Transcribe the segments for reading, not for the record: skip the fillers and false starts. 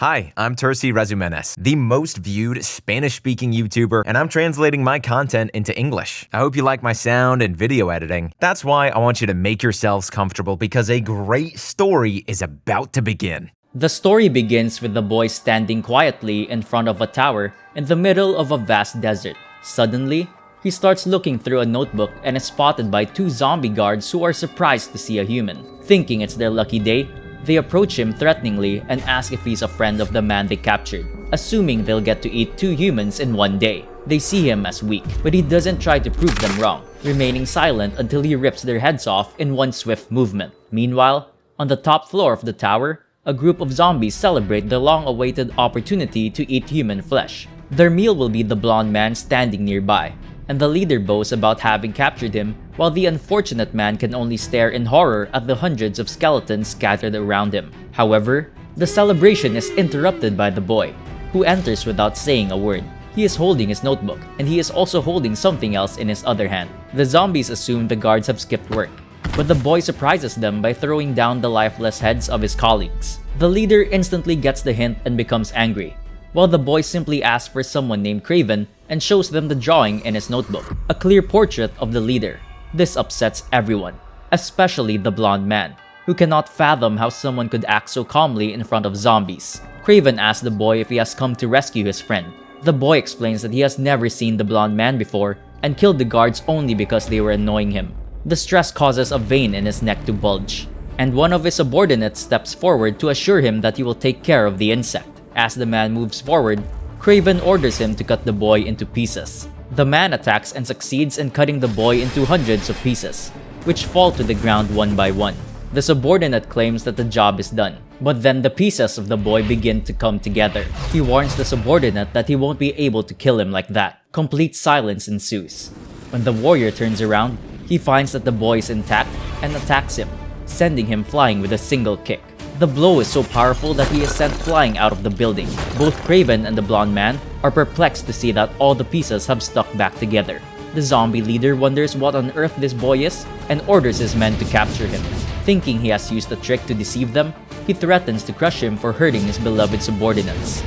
Hi, I'm Tercy Resumenes, the most viewed Spanish-speaking YouTuber, and I'm translating my content into English. I hope you like my sound and video editing. That's why I want you to make yourselves comfortable because a great story is about to begin. The story begins with the boy standing quietly in front of a tower in the middle of a vast desert. Suddenly, he starts looking through a notebook and is spotted by two zombie guards who are surprised to see a human. Thinking it's their lucky day, they approach him threateningly and ask if he's a friend of the man they captured, assuming they'll get to eat two humans in one day. They see him as weak, but he doesn't try to prove them wrong, remaining silent until he rips their heads off in one swift movement. Meanwhile, on the top floor of the tower, a group of zombies celebrate the long-awaited opportunity to eat human flesh. Their meal will be the blonde man standing nearby, and the leader boasts about having captured him, while the unfortunate man can only stare in horror at the hundreds of skeletons scattered around him. However, the celebration is interrupted by the boy, who enters without saying a word. He is holding his notebook, and he is also holding something else in his other hand. The zombies assume the guards have skipped work, but the boy surprises them by throwing down the lifeless heads of his colleagues. The leader instantly gets the hint and becomes angry, while the boy simply asks for someone named Craven and shows them the drawing in his notebook, a clear portrait of the leader. This upsets everyone, especially the blonde man, who cannot fathom how someone could act so calmly in front of zombies. Craven asks the boy if he has come to rescue his friend. The boy explains that he has never seen the blonde man before and killed the guards only because they were annoying him. The stress causes a vein in his neck to bulge, and one of his subordinates steps forward to assure him that he will take care of the insect. As the man moves forward, Craven orders him to cut the boy into pieces. The man attacks and succeeds in cutting the boy into hundreds of pieces, which fall to the ground one by one. The subordinate claims that the job is done, but then the pieces of the boy begin to come together. He warns the subordinate that he won't be able to kill him like that. Complete silence ensues. When the warrior turns around, he finds that the boy is intact and attacks him, sending him flying with a single kick. The blow is so powerful that he is sent flying out of the building. Both Craven and the blonde man are perplexed to see that all the pieces have stuck back together. The zombie leader wonders what on earth this boy is and orders his men to capture him. Thinking he has used a trick to deceive them, he threatens to crush him for hurting his beloved subordinates.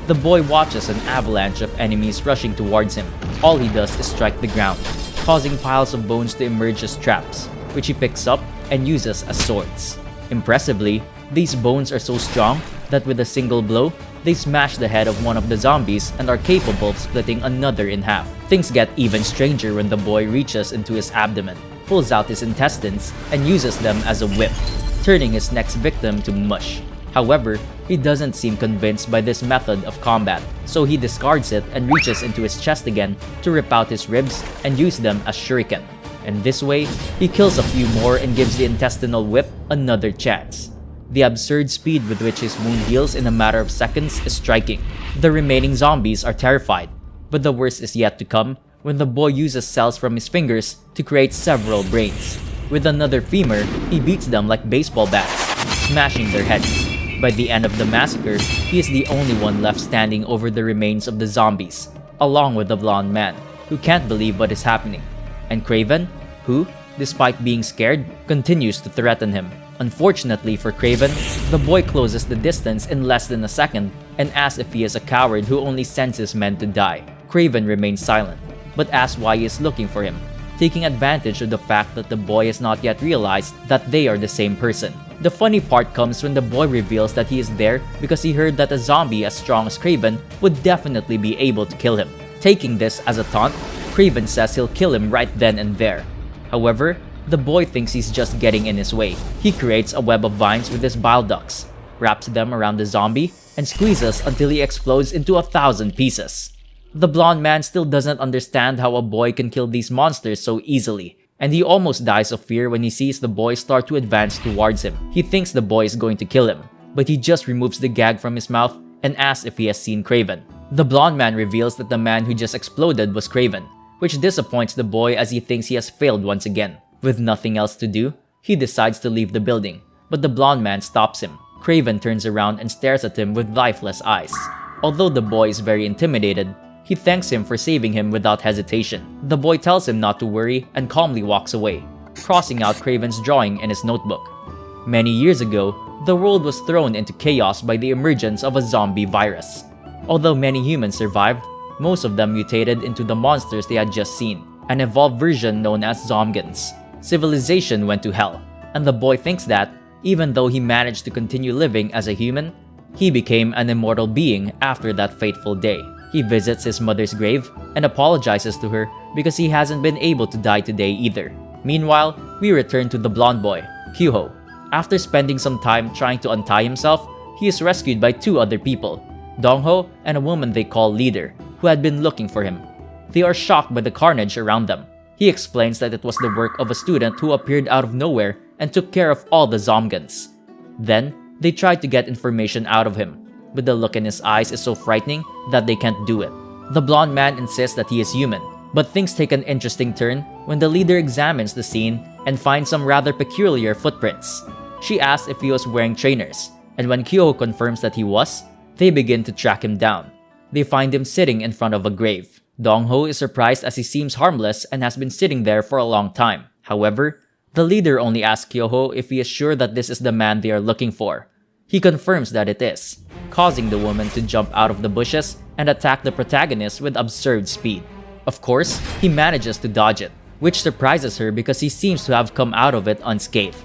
The boy watches an avalanche of enemies rushing towards him. All he does is strike the ground, causing piles of bones to emerge as traps, which he picks up and uses as swords. Impressively, these bones are so strong that with a single blow, they smash the head of one of the zombies and are capable of splitting another in half. Things get even stranger when the boy reaches into his abdomen, pulls out his intestines, and uses them as a whip, turning his next victim to mush. However, he doesn't seem convinced by this method of combat, so he discards it and reaches into his chest again to rip out his ribs and use them as shuriken. And this way, he kills a few more and gives the intestinal whip another chance. The absurd speed with which his wound heals in a matter of seconds is striking. The remaining zombies are terrified, but the worst is yet to come when the boy uses cells from his fingers to create several brains. With another femur, he beats them like baseball bats, smashing their heads. By the end of the massacre, he is the only one left standing over the remains of the zombies, along with the blonde man, who can't believe what is happening, and Craven, who, despite being scared, continues to threaten him. Unfortunately for Craven, the boy closes the distance in less than a second and asks if he is a coward who only sends his men to die. Craven remains silent, but asks why he is looking for him, taking advantage of the fact that the boy has not yet realized that they are the same person. The funny part comes when the boy reveals that he is there because he heard that a zombie as strong as Craven would definitely be able to kill him. Taking this as a taunt, Craven says he'll kill him right then and there. However, the boy thinks he's just getting in his way. He creates a web of vines with his bile ducts, wraps them around the zombie, and squeezes until he explodes into 1,000 pieces. The blonde man still doesn't understand how a boy can kill these monsters so easily, and he almost dies of fear when he sees the boy start to advance towards him. He thinks the boy is going to kill him, but he just removes the gag from his mouth and asks if he has seen Craven. The blonde man reveals that the man who just exploded was Craven, which disappoints the boy as he thinks he has failed once again. With nothing else to do, he decides to leave the building, but the blonde man stops him. Craven turns around and stares at him with lifeless eyes. Although the boy is very intimidated, he thanks him for saving him without hesitation. The boy tells him not to worry and calmly walks away, crossing out Craven's drawing in his notebook. Many years ago, the world was thrown into chaos by the emergence of a zombie virus. Although many humans survived, most of them mutated into the monsters they had just seen, an evolved version known as ZOMGANs. Civilization went to hell, and the boy thinks that, even though he managed to continue living as a human, he became an immortal being after that fateful day. He visits his mother's grave and apologizes to her because he hasn't been able to die today either. Meanwhile, we return to the blonde boy, Kyu-ho. After spending some time trying to untie himself, he is rescued by two other people, Dong-ho and a woman they call Leader, who had been looking for him. They are shocked by the carnage around them. He explains that it was the work of a student who appeared out of nowhere and took care of all the ZOMGANs. Then, they tried to get information out of him, but the look in his eyes is so frightening that they can't do it. The blonde man insists that he is human, but things take an interesting turn when the Leader examines the scene and finds some rather peculiar footprints. She asks if he was wearing trainers, and when Kyu-ho confirms that he was, they begin to track him down. They find him sitting in front of a grave. Dong-ho is surprised as he seems harmless and has been sitting there for a long time. However, the Leader only asks Kyu-ho if he is sure that this is the man they are looking for. He confirms that it is, causing the woman to jump out of the bushes and attack the protagonist with absurd speed. Of course, he manages to dodge it, which surprises her because he seems to have come out of it unscathed,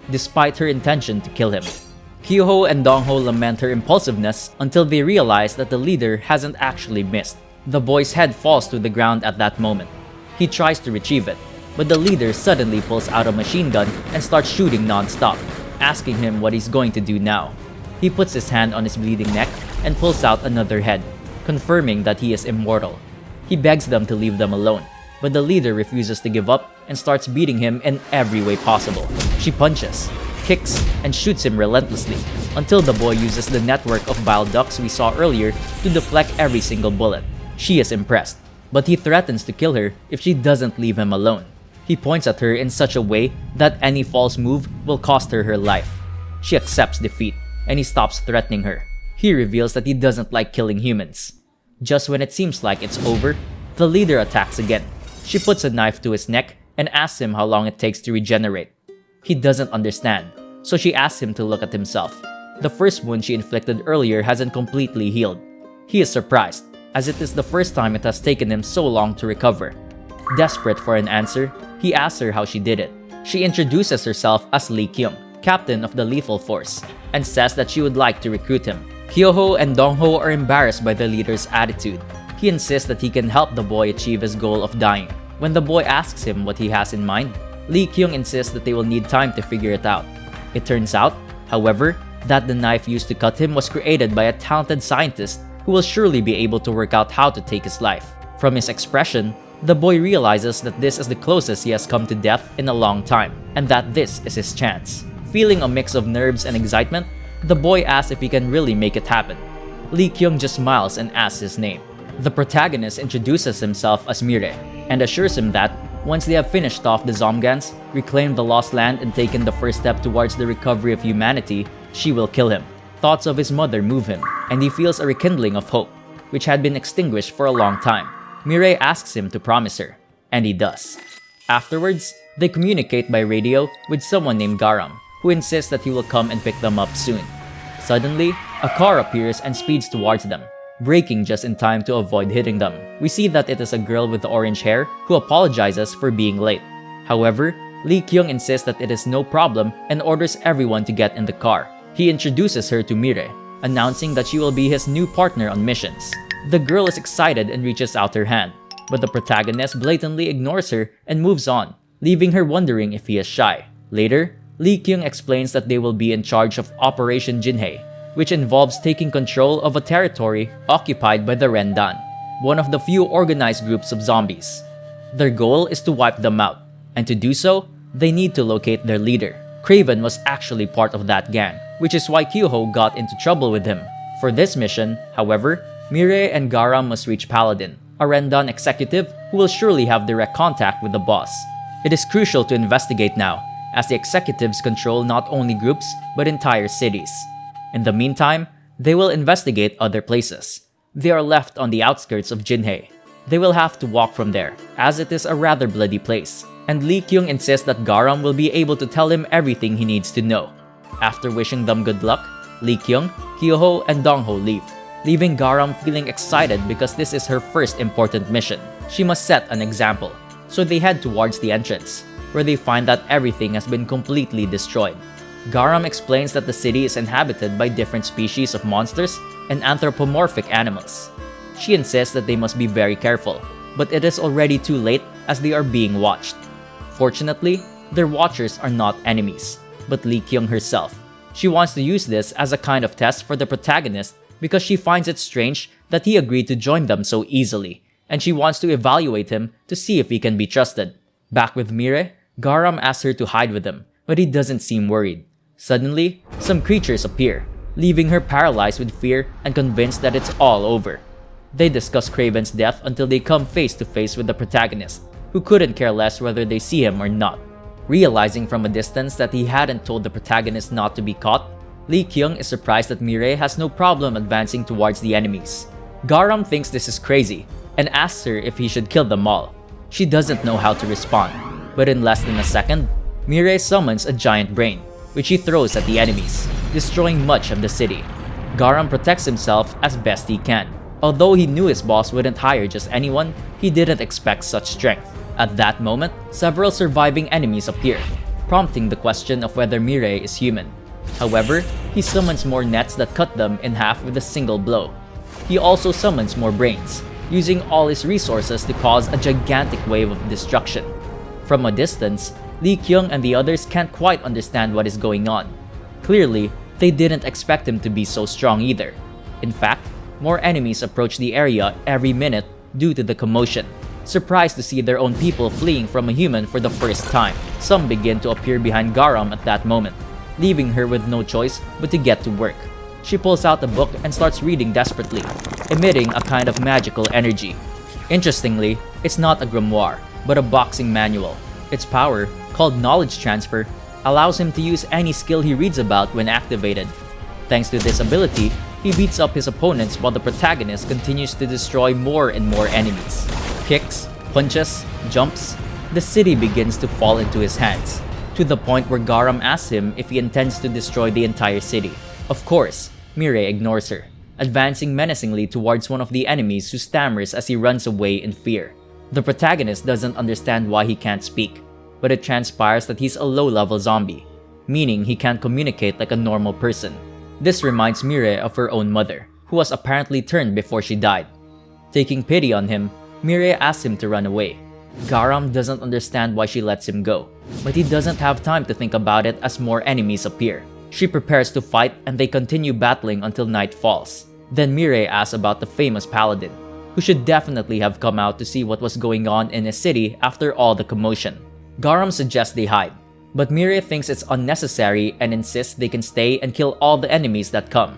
despite her intention to kill him. Kyu-ho and Dong-ho lament her impulsiveness until they realize that the Leader hasn't actually missed. The boy's head falls to the ground at that moment. He tries to retrieve it, but the Leader suddenly pulls out a machine gun and starts shooting non-stop, asking him what he's going to do now. He puts his hand on his bleeding neck and pulls out another head, confirming that he is immortal. He begs them to leave them alone, but the Leader refuses to give up and starts beating him in every way possible. She punches, kicks, and shoots him relentlessly until the boy uses the network of bile ducts we saw earlier to deflect every single bullet. She is impressed, but he threatens to kill her if she doesn't leave him alone. He points at her in such a way that any false move will cost her her life. She accepts defeat, and he stops threatening her. He reveals that he doesn't like killing humans. Just when it seems like it's over, the Leader attacks again. She puts a knife to his neck and asks him how long it takes to regenerate. He doesn't understand, so she asks him to look at himself. The first wound she inflicted earlier hasn't completely healed. He is surprised, as it is the first time it has taken him so long to recover. Desperate for an answer, he asks her how she did it. She introduces herself as Lee Kyung, captain of the Lethal Force, and says that she would like to recruit him. Kyu-ho and Dong-ho are embarrassed by the Leader's attitude. He insists that he can help the boy achieve his goal of dying. When the boy asks him what he has in mind, Lee Kyung insists that they will need time to figure it out. It turns out, however, that the knife used to cut him was created by a talented scientist who will surely be able to work out how to take his life. From his expression, the boy realizes that this is the closest he has come to death in a long time, and that this is his chance. Feeling a mix of nerves and excitement, the boy asks if he can really make it happen. Lee Kyung just smiles and asks his name. The protagonist introduces himself as Mire, and assures him that, once they have finished off the ZOMGANs, reclaimed the lost land and taken the first step towards the recovery of humanity, she will kill him. Thoughts of his mother move him, and he feels a rekindling of hope, which had been extinguished for a long time. Mire asks him to promise her, and he does. Afterwards, they communicate by radio with someone named Garam, who insists that he will come and pick them up soon. Suddenly, a car appears and speeds towards them, braking just in time to avoid hitting them. We see that it is a girl with orange hair who apologizes for being late. However, Lee Kyung insists that it is no problem and orders everyone to get in the car. He introduces her to Mire, announcing that she will be his new partner on missions. The girl is excited and reaches out her hand, but the protagonist blatantly ignores her and moves on, leaving her wondering if he is shy. Later, Lee Kyung explains that they will be in charge of Operation Jinhae, which involves taking control of a territory occupied by the Rendan, one of the few organized groups of zombies. Their goal is to wipe them out, and to do so, they need to locate their leader. Craven was actually part of that gang, which is why Kyu-ho got into trouble with him. For this mission, however, Mire and Garam must reach Paladin, a Rendan executive who will surely have direct contact with the boss. It is crucial to investigate now, as the executives control not only groups, but entire cities. In the meantime, they will investigate other places. They are left on the outskirts of Jinhae. They will have to walk from there, as it is a rather bloody place, and Lee Kyung insists that Garam will be able to tell him everything he needs to know. After wishing them good luck, Lee Kyung, Hyo-ho, and Dong-ho leave, leaving Garam feeling excited because this is her first important mission. She must set an example, so they head towards the entrance, where they find that everything has been completely destroyed. Garam explains that the city is inhabited by different species of monsters and anthropomorphic animals. She insists that they must be very careful, but it is already too late as they are being watched. Fortunately, their watchers are not enemies, but Lee Kyung herself. She wants to use this as a kind of test for the protagonist because she finds it strange that he agreed to join them so easily, and she wants to evaluate him to see if he can be trusted. Back with Mire, Garam asks her to hide with him, but he doesn't seem worried. Suddenly, some creatures appear, leaving her paralyzed with fear and convinced that it's all over. They discuss Craven's death until they come face to face with the protagonist, who couldn't care less whether they see him or not. Realizing from a distance that he hadn't told the protagonist not to be caught, Lee Kyung is surprised that Mire has no problem advancing towards the enemies. Garam thinks this is crazy and asks her if he should kill them all. She doesn't know how to respond, but in less than a second, Mire summons a giant brain, which he throws at the enemies, destroying much of the city. Garam protects himself as best he can. Although he knew his boss wouldn't hire just anyone, he didn't expect such strength. At that moment, several surviving enemies appear, prompting the question of whether Mire is human. However, he summons more nets that cut them in half with a single blow. He also summons more brains, using all his resources to cause a gigantic wave of destruction. From a distance, Lee Kyung and the others can't quite understand what is going on. Clearly, they didn't expect him to be so strong either. In fact, more enemies approach the area every minute due to the commotion. Surprised to see their own people fleeing from a human for the first time, some begin to appear behind Garam at that moment, leaving her with no choice but to get to work. She pulls out a book and starts reading desperately, emitting a kind of magical energy. Interestingly, it's not a grimoire, but a boxing manual. Its power, called knowledge transfer, allows him to use any skill he reads about when activated. Thanks to this ability, he beats up his opponents while the protagonist continues to destroy more and more enemies. Kicks, punches, jumps, the city begins to fall into his hands, to the point where Garam asks him if he intends to destroy the entire city. Of course, Mire ignores her, advancing menacingly towards one of the enemies who stammers as he runs away in fear. The protagonist doesn't understand why he can't speak, but it transpires that he's a low-level zombie, meaning he can't communicate like a normal person. This reminds Mire of her own mother, who was apparently turned before she died. Taking pity on him, Mire asks him to run away. Garam doesn't understand why she lets him go, but he doesn't have time to think about it as more enemies appear. She prepares to fight and they continue battling until night falls. Then Mire asks about the famous paladin, who should definitely have come out to see what was going on in his city after all the commotion. Garam suggests they hide, but Mire thinks it's unnecessary and insists they can stay and kill all the enemies that come.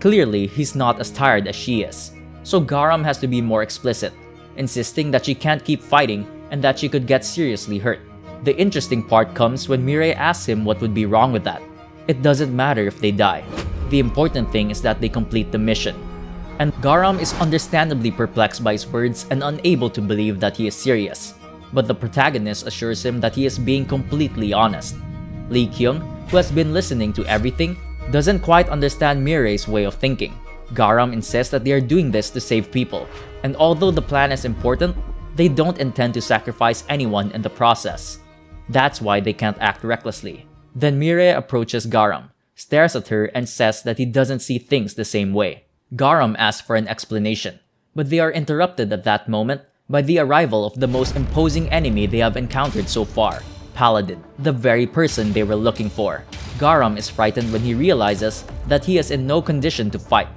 Clearly, he's not as tired as she is, so Garam has to be more explicit, insisting that she can't keep fighting and that she could get seriously hurt. The interesting part comes when Mire asks him what would be wrong with that. It doesn't matter if they die. The important thing is that they complete the mission. And Garam is understandably perplexed by his words and unable to believe that he is serious. But the protagonist assures him that he is being completely honest. Lee Kyung, who has been listening to everything, doesn't quite understand Mire's way of thinking. Garam insists that they are doing this to save people, and although the plan is important, they don't intend to sacrifice anyone in the process. That's why they can't act recklessly. Then Mire approaches Garam, stares at her and says that he doesn't see things the same way. Garam asks for an explanation, but they are interrupted at that moment by the arrival of the most imposing enemy they have encountered so far, Paladin, the very person they were looking for. Garam is frightened when he realizes that he is in no condition to fight,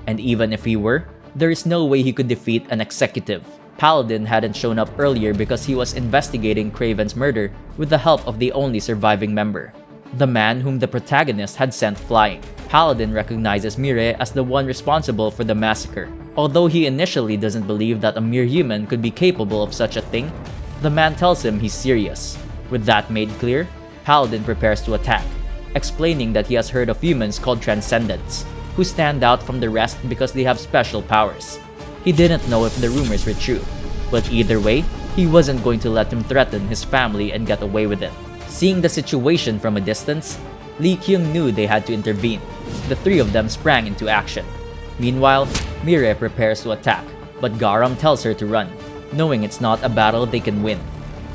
and even if he were, there is no way he could defeat an executive. Paladin hadn't shown up earlier because he was investigating Craven's murder with the help of the only surviving member, the man whom the protagonist had sent flying. Paladin recognizes Mire as the one responsible for the massacre. Although he initially doesn't believe that a mere human could be capable of such a thing, the man tells him he's serious. With that made clear, Paladin prepares to attack, explaining that he has heard of humans called Transcendents, who stand out from the rest because they have special powers. He didn't know if the rumors were true, but either way, he wasn't going to let him threaten his family and get away with it. Seeing the situation from a distance, Lee Kyung knew they had to intervene. The three of them sprang into action. Meanwhile, Mire prepares to attack, but Garam tells her to run, knowing it's not a battle they can win.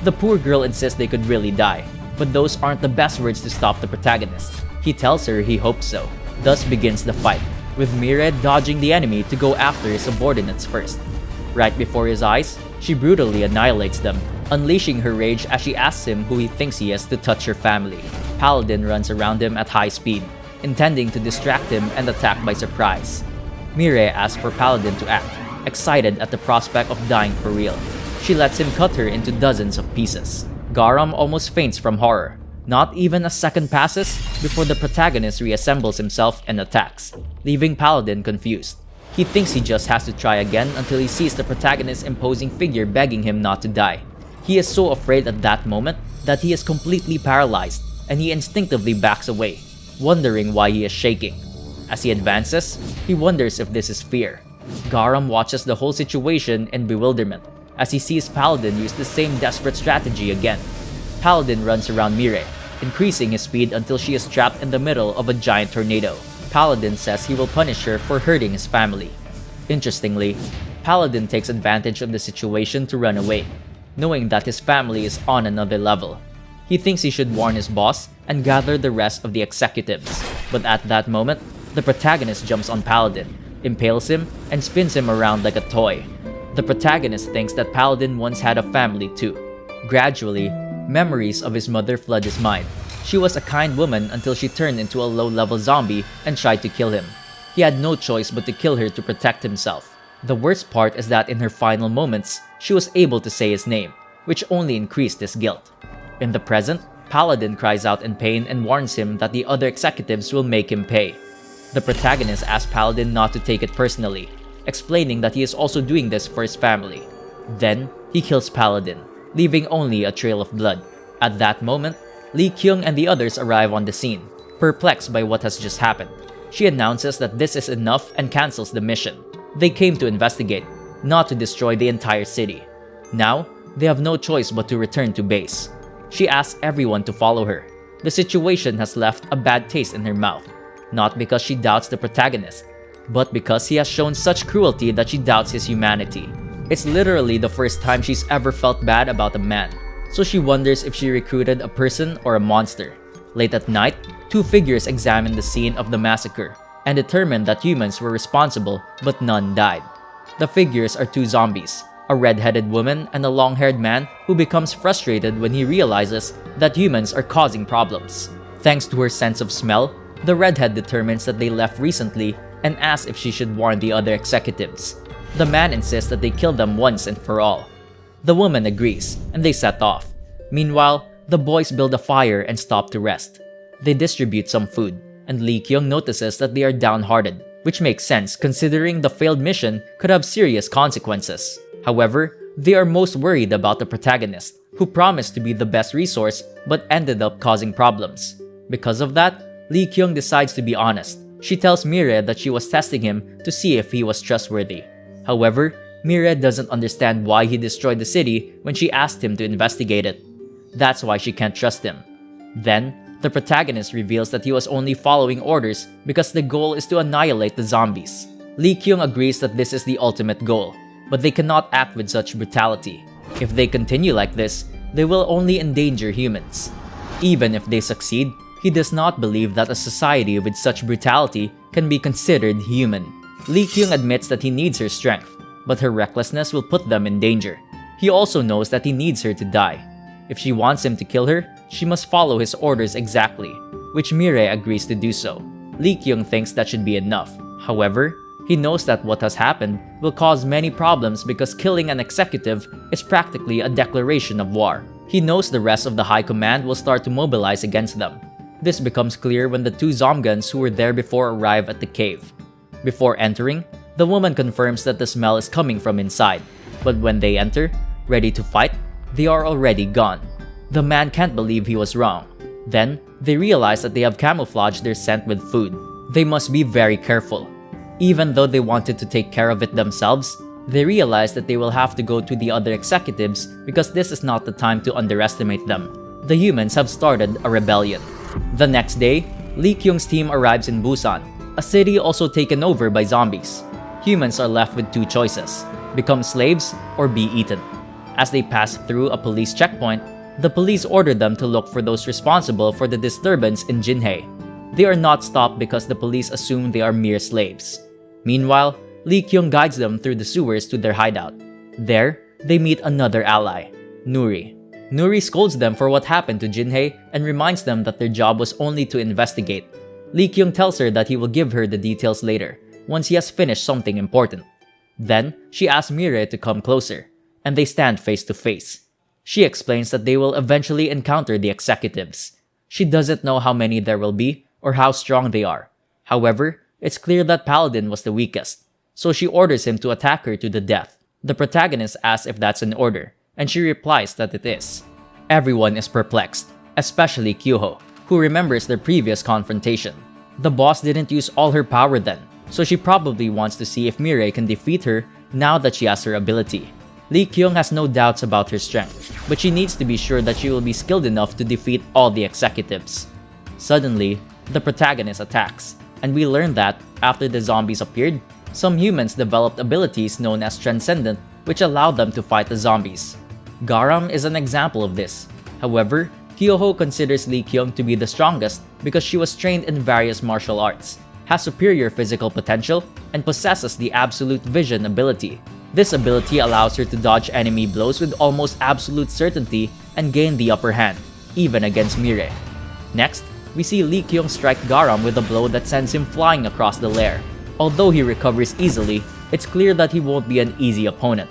The poor girl insists they could really die, but those aren't the best words to stop the protagonist. He tells her he hopes so. Thus begins the fight, with Mire dodging the enemy to go after his subordinates first. Right before his eyes, she brutally annihilates them, unleashing her rage as she asks him who he thinks he is to touch her family. Paladin runs around him at high speed, intending to distract him and attack by surprise. Mire asks for Paladin to act, excited at the prospect of dying for real. She lets him cut her into dozens of pieces. Garam almost faints from horror. Not even a second passes before the protagonist reassembles himself and attacks, leaving Paladin confused. He thinks he just has to try again until he sees the protagonist's imposing figure begging him not to die. He is so afraid at that moment that he is completely paralyzed, and he instinctively backs away, wondering why he is shaking. As he advances, he wonders if this is fear. Garam watches the whole situation in bewilderment as he sees Paladin use the same desperate strategy again. Paladin runs around Mire, increasing his speed until she is trapped in the middle of a giant tornado. Paladin says he will punish her for hurting his family. Interestingly, Paladin takes advantage of the situation to run away, knowing that his family is on another level. He thinks he should warn his boss and gather the rest of the executives, but at that moment, the protagonist jumps on Paladin, impales him, and spins him around like a toy. The protagonist thinks that Paladin once had a family too. Gradually, memories of his mother flood his mind. She was a kind woman until she turned into a low-level zombie and tried to kill him. He had no choice but to kill her to protect himself. The worst part is that in her final moments, she was able to say his name, which only increased his guilt. In the present, Paladin cries out in pain and warns him that the other executives will make him pay. The protagonist asks Paladin not to take it personally, explaining that he is also doing this for his family. Then, he kills Paladin, leaving only a trail of blood. At that moment, Lee Kyung and the others arrive on the scene, perplexed by what has just happened. She announces that this is enough and cancels the mission. They came to investigate, not to destroy the entire city. Now, they have no choice but to return to base. She asks everyone to follow her. The situation has left a bad taste in her mouth, not because she doubts the protagonist, but because he has shown such cruelty that she doubts his humanity. It's literally the first time she's ever felt bad about a man, so she wonders if she recruited a person or a monster. Late at night, two figures examine the scene of the massacre and determine that humans were responsible, but none died. The figures are two zombies, a red-headed woman and a long-haired man who becomes frustrated when he realizes that humans are causing problems. Thanks to her sense of smell, the redhead determines that they left recently and asks if she should warn the other executives. The man insists that they kill them once and for all. The woman agrees, and they set off. Meanwhile, the boys build a fire and stop to rest. They distribute some food, and Lee Kyung notices that they are downhearted, which makes sense considering the failed mission could have serious consequences. However, they are most worried about the protagonist, who promised to be the best resource but ended up causing problems. Because of that, Lee Kyung decides to be honest. She tells Mire that she was testing him to see if he was trustworthy. However, Mire doesn't understand why he destroyed the city when she asked him to investigate it. That's why she can't trust him. Then, the protagonist reveals that he was only following orders because the goal is to annihilate the zombies. Lee Kyung agrees that this is the ultimate goal, but they cannot act with such brutality. If they continue like this, they will only endanger humans. Even if they succeed, he does not believe that a society with such brutality can be considered human. Lee Kyung admits that he needs her strength, but her recklessness will put them in danger. He also knows that he needs her to die. If she wants him to kill her, she must follow his orders exactly, which Mire agrees to do so. Lee Kyung thinks that should be enough. However, he knows that what has happened will cause many problems because killing an executive is practically a declaration of war. He knows the rest of the high command will start to mobilize against them. This becomes clear when the two ZOMGANs who were there before arrive at the cave. Before entering, the woman confirms that the smell is coming from inside, but when they enter, ready to fight, they are already gone. The man can't believe he was wrong. Then, they realize that they have camouflaged their scent with food. They must be very careful. Even though they wanted to take care of it themselves, they realize that they will have to go to the other executives because this is not the time to underestimate them. The humans have started a rebellion. The next day, Lee Kyung's team arrives in Busan, a city also taken over by zombies. Humans are left with two choices: become slaves or be eaten. As they pass through a police checkpoint, the police order them to look for those responsible for the disturbance in Jinhae. They are not stopped because the police assume they are mere slaves. Meanwhile, Lee Kyung guides them through the sewers to their hideout. There, they meet another ally, Nuri. Nuri scolds them for what happened to Jinhae and reminds them that their job was only to investigate. Lee Kyung tells her that he will give her the details later, once he has finished something important. Then, she asks Mire to come closer, and they stand face to face. She explains that they will eventually encounter the executives. She doesn't know how many there will be or how strong they are. However, it's clear that Paladin was the weakest, so she orders him to attack her to the death. The protagonist asks if that's an order, and she replies that it is. Everyone is perplexed, especially Kyoho, who remembers their previous confrontation. The boss didn't use all her power then, so she probably wants to see if Mire can defeat her now that she has her ability. Lee Kyung has no doubts about her strength, but she needs to be sure that she will be skilled enough to defeat all the executives. Suddenly, the protagonist attacks, and we learn that, after the zombies appeared, some humans developed abilities known as Transcendent, which allowed them to fight the zombies. Garam is an example of this. However, Kyoho considers Lee Kyung to be the strongest because she was trained in various martial arts, has superior physical potential, and possesses the Absolute Vision ability. This ability allows her to dodge enemy blows with almost absolute certainty and gain the upper hand, even against Mire. Next, we see Lee Kyung strike Garam with a blow that sends him flying across the lair. Although he recovers easily, it's clear that he won't be an easy opponent.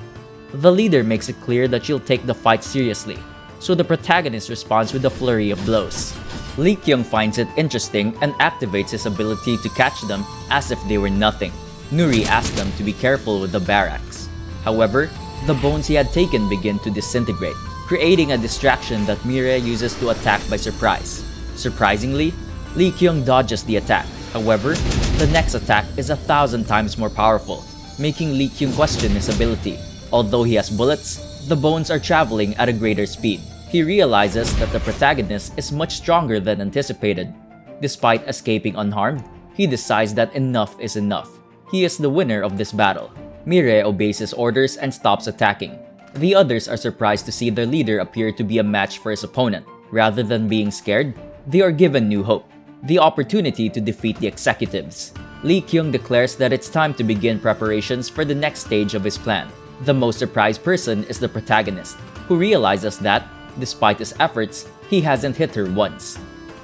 The leader makes it clear that she'll take the fight seriously, so the protagonist responds with a flurry of blows. Lee Kyung finds it interesting and activates his ability to catch them as if they were nothing. Nuri asks them to be careful with the barracks. However, the bones he had taken begin to disintegrate, creating a distraction that Mire uses to attack by surprise. Surprisingly, Lee Kyung dodges the attack. However, the next attack is 1,000 times more powerful, making Lee Kyung question his ability. Although he has bullets, the bones are traveling at a greater speed. He realizes that the protagonist is much stronger than anticipated. Despite escaping unharmed, he decides that enough is enough. He is the winner of this battle. Mire obeys his orders and stops attacking. The others are surprised to see their leader appear to be a match for his opponent. Rather than being scared, they are given new hope, the opportunity to defeat the executives. Lee Kyung declares that it's time to begin preparations for the next stage of his plan. The most surprised person is the protagonist, who realizes that, despite his efforts, he hasn't hit her once.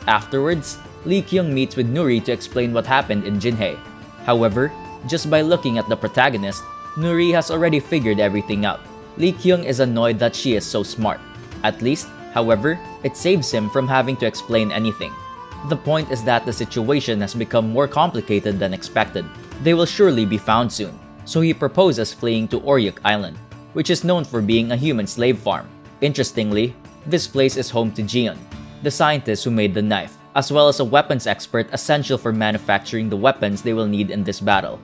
Afterwards, Lee Kyung meets with Nuri to explain what happened in Jinhae. However, just by looking at the protagonist, Nuri has already figured everything out. Lee Kyung is annoyed that she is so smart. At least, however, it saves him from having to explain anything. The point is that the situation has become more complicated than expected. They will surely be found soon, so he proposes fleeing to Oryuk Island, which is known for being a human slave farm. Interestingly, this place is home to Jiyeon, the scientist who made the knife, as well as a weapons expert essential for manufacturing the weapons they will need in this battle.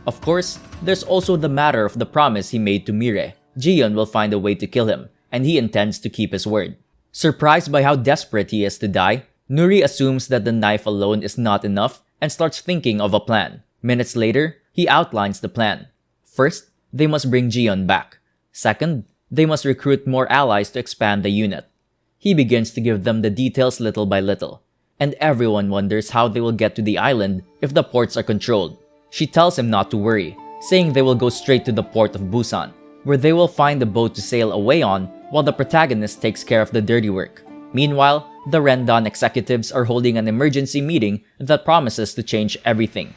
Of course, there's also the matter of the promise he made to Mire. Jiyeon will find a way to kill him, and he intends to keep his word. Surprised by how desperate he is to die, Nuri assumes that the knife alone is not enough and starts thinking of a plan. Minutes later, he outlines the plan. First, they must bring Jiyeon back. Second, they must recruit more allies to expand the unit. He begins to give them the details little by little, and everyone wonders how they will get to the island if the ports are controlled. She tells him not to worry, saying they will go straight to the port of Busan, where they will find a boat to sail away on while the protagonist takes care of the dirty work. Meanwhile, the Rendon executives are holding an emergency meeting that promises to change everything.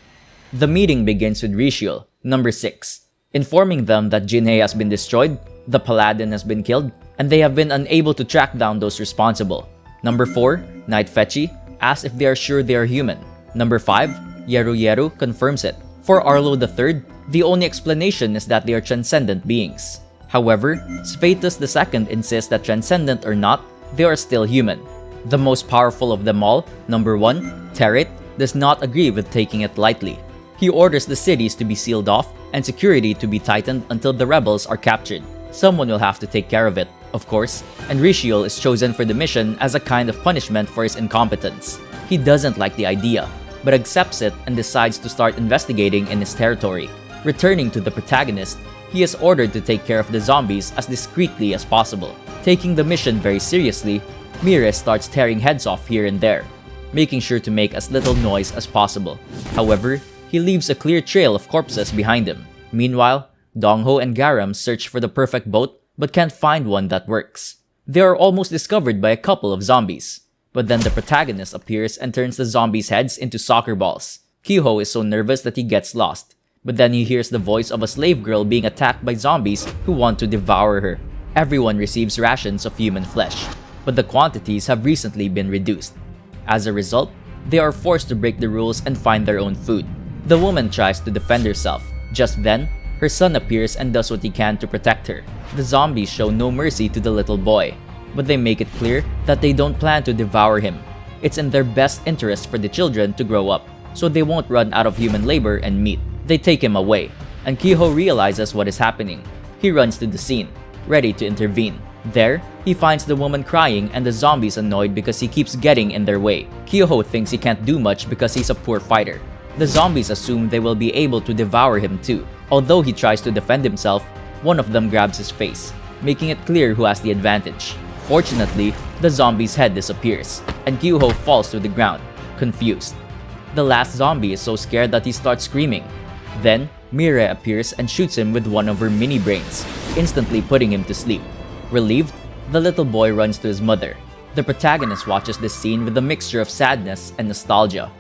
The meeting begins with Rishiel, number 6, informing them that Jinhae has been destroyed, the Paladin has been killed, and they have been unable to track down those responsible. Number 4, Knight Fechi, asks if they are sure they are human. Number 5, Yeru Yeru confirms it. For Arlo III, the only explanation is that they are transcendent beings. However, Sphatus II insists that transcendent or not, they are still human. The most powerful of them all, number 1, Territ, does not agree with taking it lightly. He orders the cities to be sealed off and security to be tightened until the rebels are captured. Someone will have to take care of it. of course, and Rishiol is chosen for the mission as a kind of punishment for his incompetence. He doesn't like the idea, but accepts it and decides to start investigating in his territory. Returning to the protagonist, he is ordered to take care of the zombies as discreetly as possible. Taking the mission very seriously, Mire starts tearing heads off here and there, making sure to make as little noise as possible. However, he leaves a clear trail of corpses behind him. Meanwhile, Dongho and Garam search for the perfect boat but can't find one that works. They are almost discovered by a couple of zombies. But then the protagonist appears and turns the zombies' heads into soccer balls. Kyoho is so nervous that he gets lost. But then he hears the voice of a slave girl being attacked by zombies who want to devour her. Everyone receives rations of human flesh, but the quantities have recently been reduced. As a result, they are forced to break the rules and find their own food. The woman tries to defend herself. Just then, her son appears and does what he can to protect her. The zombies show no mercy to the little boy, but they make it clear that they don't plan to devour him. It's in their best interest for the children to grow up, so they won't run out of human labor and meat. They take him away, and Kyoho realizes what is happening. He runs to the scene, ready to intervene. There, he finds the woman crying and the zombies annoyed because he keeps getting in their way. Kyoho thinks he can't do much because he's a poor fighter. The zombies assume they will be able to devour him too. Although he tries to defend himself, one of them grabs his face, making it clear who has the advantage. Fortunately, the zombie's head disappears, and Kyoho falls to the ground, confused. The last zombie is so scared that he starts screaming. Then, Mire appears and shoots him with one of her mini brains, instantly putting him to sleep. Relieved, the little boy runs to his mother. The protagonist watches this scene with a mixture of sadness and nostalgia.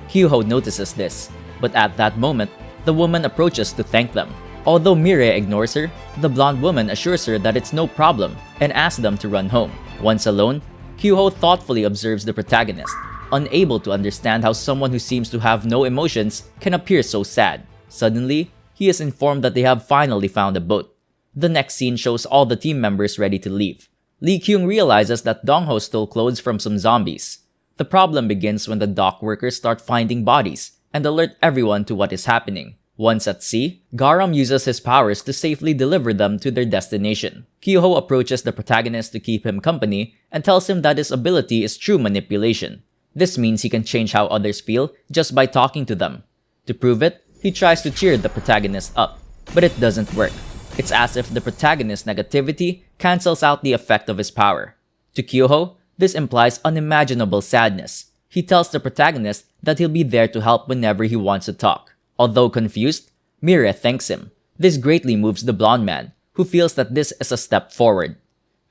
Kyoho notices this, but at that moment, the woman approaches to thank them. Although Mire ignores her, the blonde woman assures her that it's no problem and asks them to run home. Once alone, Kyoho thoughtfully observes the protagonist, unable to understand how someone who seems to have no emotions can appear so sad. Suddenly, he is informed that they have finally found a boat. The next scene shows all the team members ready to leave. Lee Kyung realizes that Dongho stole clothes from some zombies. The problem begins when the dock workers start finding bodies and alert everyone to what is happening. Once at sea, Garam uses his powers to safely deliver them to their destination. Kyoho approaches the protagonist to keep him company and tells him that his ability is true manipulation. This means he can change how others feel just by talking to them. To prove it, he tries to cheer the protagonist up, but it doesn't work. It's as if the protagonist's negativity cancels out the effect of his power. To Kyoho, this implies unimaginable sadness. He tells the protagonist that he'll be there to help whenever he wants to talk. Although confused, Mire thanks him. This greatly moves the blonde man, who feels that this is a step forward.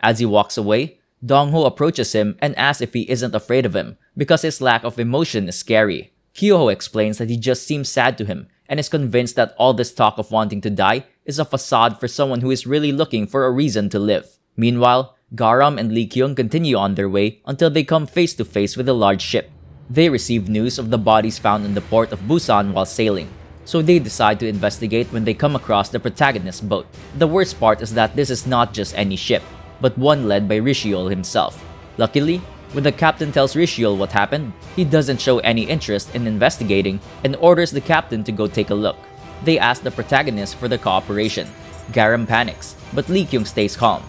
As he walks away, Dongho approaches him and asks if he isn't afraid of him because his lack of emotion is scary. Kyoho explains that he just seems sad to him and is convinced that all this talk of wanting to die is a facade for someone who is really looking for a reason to live. Meanwhile, Garam and Lee Kyung continue on their way until they come face to face with a large ship. They receive news of the bodies found in the port of Busan while sailing, so they decide to investigate when they come across the protagonist's boat. The worst part is that this is not just any ship, but one led by Rishiol himself. Luckily, when the captain tells Rishiol what happened, he doesn't show any interest in investigating and orders the captain to go take a look. They ask the protagonist for their cooperation. Garam panics, but Lee Kyung stays calm,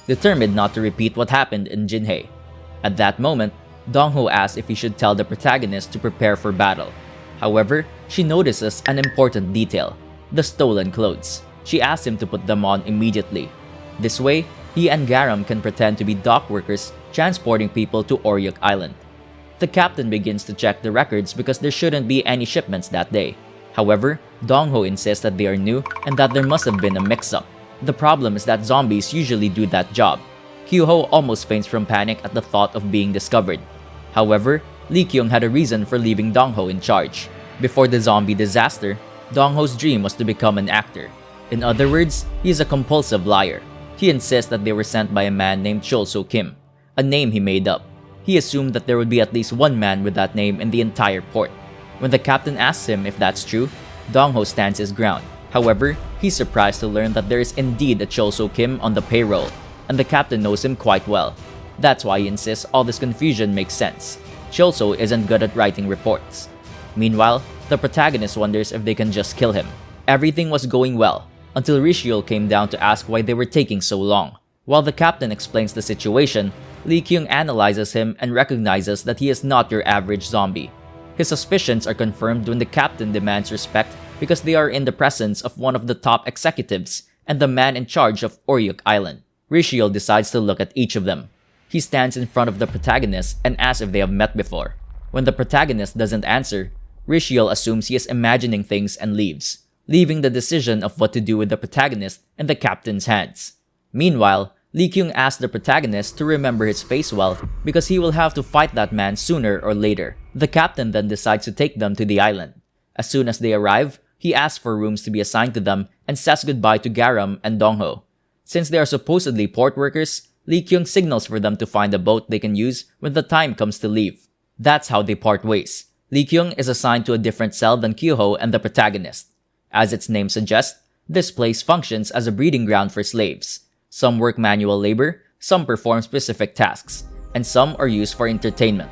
determined not to repeat what happened in Jinhae. At that moment, Dongho asks if he should tell the protagonist to prepare for battle. However, she notices an important detail: the stolen clothes. She asks him to put them on immediately. This way, he and Garam can pretend to be dock workers transporting people to Oryok Island. The captain begins to check the records because there shouldn't be any shipments that day. However, Dongho insists that they are new and that there must have been a mix-up. The problem is that zombies usually do that job. Kyoho almost faints from panic at the thought of being discovered. However, Lee Kyung had a reason for leaving Dongho in charge. Before the zombie disaster, Dongho's dream was to become an actor. In other words, he is a compulsive liar. He insists that they were sent by a man named Cholso Kim, a name he made up. He assumed that there would be at least one man with that name in the entire port. When the captain asks him if that's true, Dongho stands his ground. However, he's surprised to learn that there is indeed a Cholso Kim on the payroll, and the captain knows him quite well. That's why he insists all this confusion makes sense. Cholso isn't good at writing reports. Meanwhile, the protagonist wonders if they can just kill him. Everything was going well, until Rishiol came down to ask why they were taking so long. While the captain explains the situation, Lee Kyung analyzes him and recognizes that he is not your average zombie. His suspicions are confirmed when the captain demands respect because they are in the presence of one of the top executives and the man in charge of Oryuk Island. Rishiel decides to look at each of them. He stands in front of the protagonist and asks if they have met before. When the protagonist doesn't answer, Rishiel assumes he is imagining things and leaves, leaving the decision of what to do with the protagonist in the captain's hands. Meanwhile, Lee Kyung asks the protagonist to remember his face well because he will have to fight that man sooner or later. The captain then decides to take them to the island. As soon as they arrive, he asks for rooms to be assigned to them and says goodbye to Garam and Dongho. Since they are supposedly port workers, Lee Kyung signals for them to find a boat they can use when the time comes to leave. That's how they part ways. Lee Kyung is assigned to a different cell than Kyoho and the protagonist. As its name suggests, this place functions as a breeding ground for slaves. Some work manual labor, some perform specific tasks, and some are used for entertainment.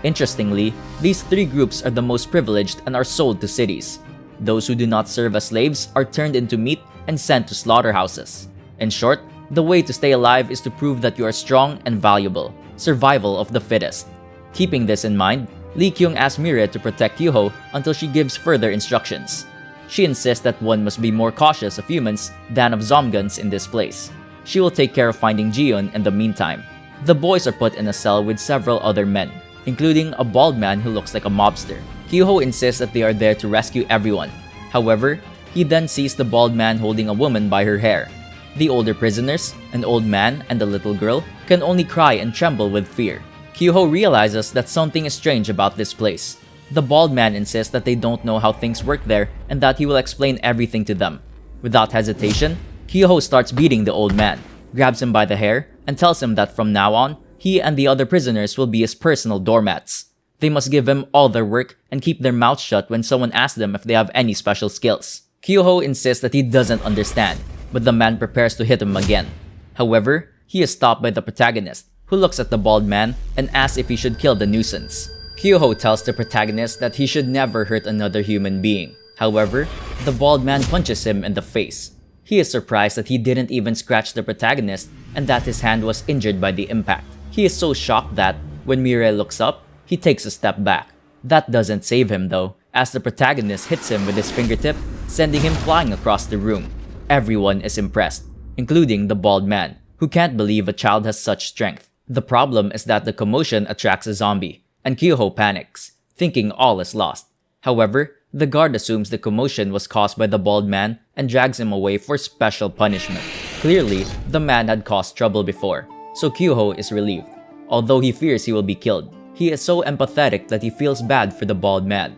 Interestingly, these three groups are the most privileged and are sold to cities. Those who do not serve as slaves are turned into meat and sent to slaughterhouses. In short, the way to stay alive is to prove that you are strong and valuable. Survival of the fittest. Keeping this in mind, Lee Kyung asks Mire to protect Kyoho until she gives further instructions. She insists that one must be more cautious of humans than of ZOMGANs in this place. She will take care of finding Jiyeon in the meantime. The boys are put in a cell with several other men, including a bald man who looks like a mobster. Kyoho insists that they are there to rescue everyone. However, he then sees the bald man holding a woman by her hair. The older prisoners, an old man and a little girl, can only cry and tremble with fear. Kyoho realizes that something is strange about this place. The bald man insists that they don't know how things work there and that he will explain everything to them. Without hesitation, Kyoho starts beating the old man, grabs him by the hair, and tells him that from now on, he and the other prisoners will be his personal doormats. They must give him all their work and keep their mouths shut when someone asks them if they have any special skills. Kyoho insists that he doesn't understand, but the man prepares to hit him again. However, he is stopped by the protagonist, who looks at the bald man and asks if he should kill the nuisance. Kyoho tells the protagonist that he should never hurt another human being. However, the bald man punches him in the face. He is surprised that he didn't even scratch the protagonist and that his hand was injured by the impact. He is so shocked that, when Mire looks up, he takes a step back. That doesn't save him though, as the protagonist hits him with his fingertip, sending him flying across the room. Everyone is impressed, including the bald man, who can't believe a child has such strength. The problem is that the commotion attracts a zombie, and Kyoho panics, thinking all is lost. However, the guard assumes the commotion was caused by the bald man and drags him away for special punishment. Clearly, the man had caused trouble before, so Kyoho is relieved. Although he fears he will be killed, he is so empathetic that he feels bad for the bald man.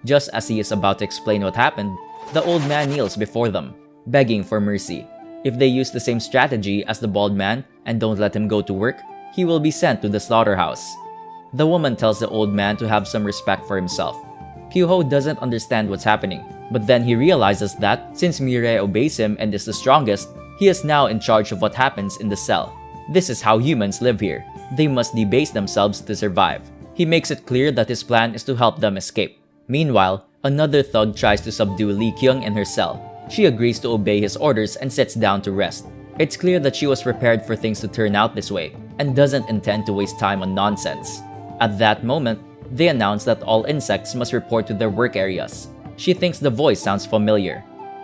Just as he is about to explain what happened, the old man kneels before them, begging for mercy. If they use the same strategy as the bald man and don't let him go to work, he will be sent to the slaughterhouse. The woman tells the old man to have some respect for himself. Kyoho doesn't understand what's happening, but then he realizes that since Mire obeys him and is the strongest, he is now in charge of what happens in the cell. This is how humans live here. They must debase themselves to survive. He makes it clear that his plan is to help them escape. Meanwhile, another thug tries to subdue Lee Kyung in her cell. She agrees to obey his orders and sits down to rest. It's clear that she was prepared for things to turn out this way, and doesn't intend to waste time on nonsense. At that moment, they announce that all insects must report to their work areas. She thinks the voice sounds familiar.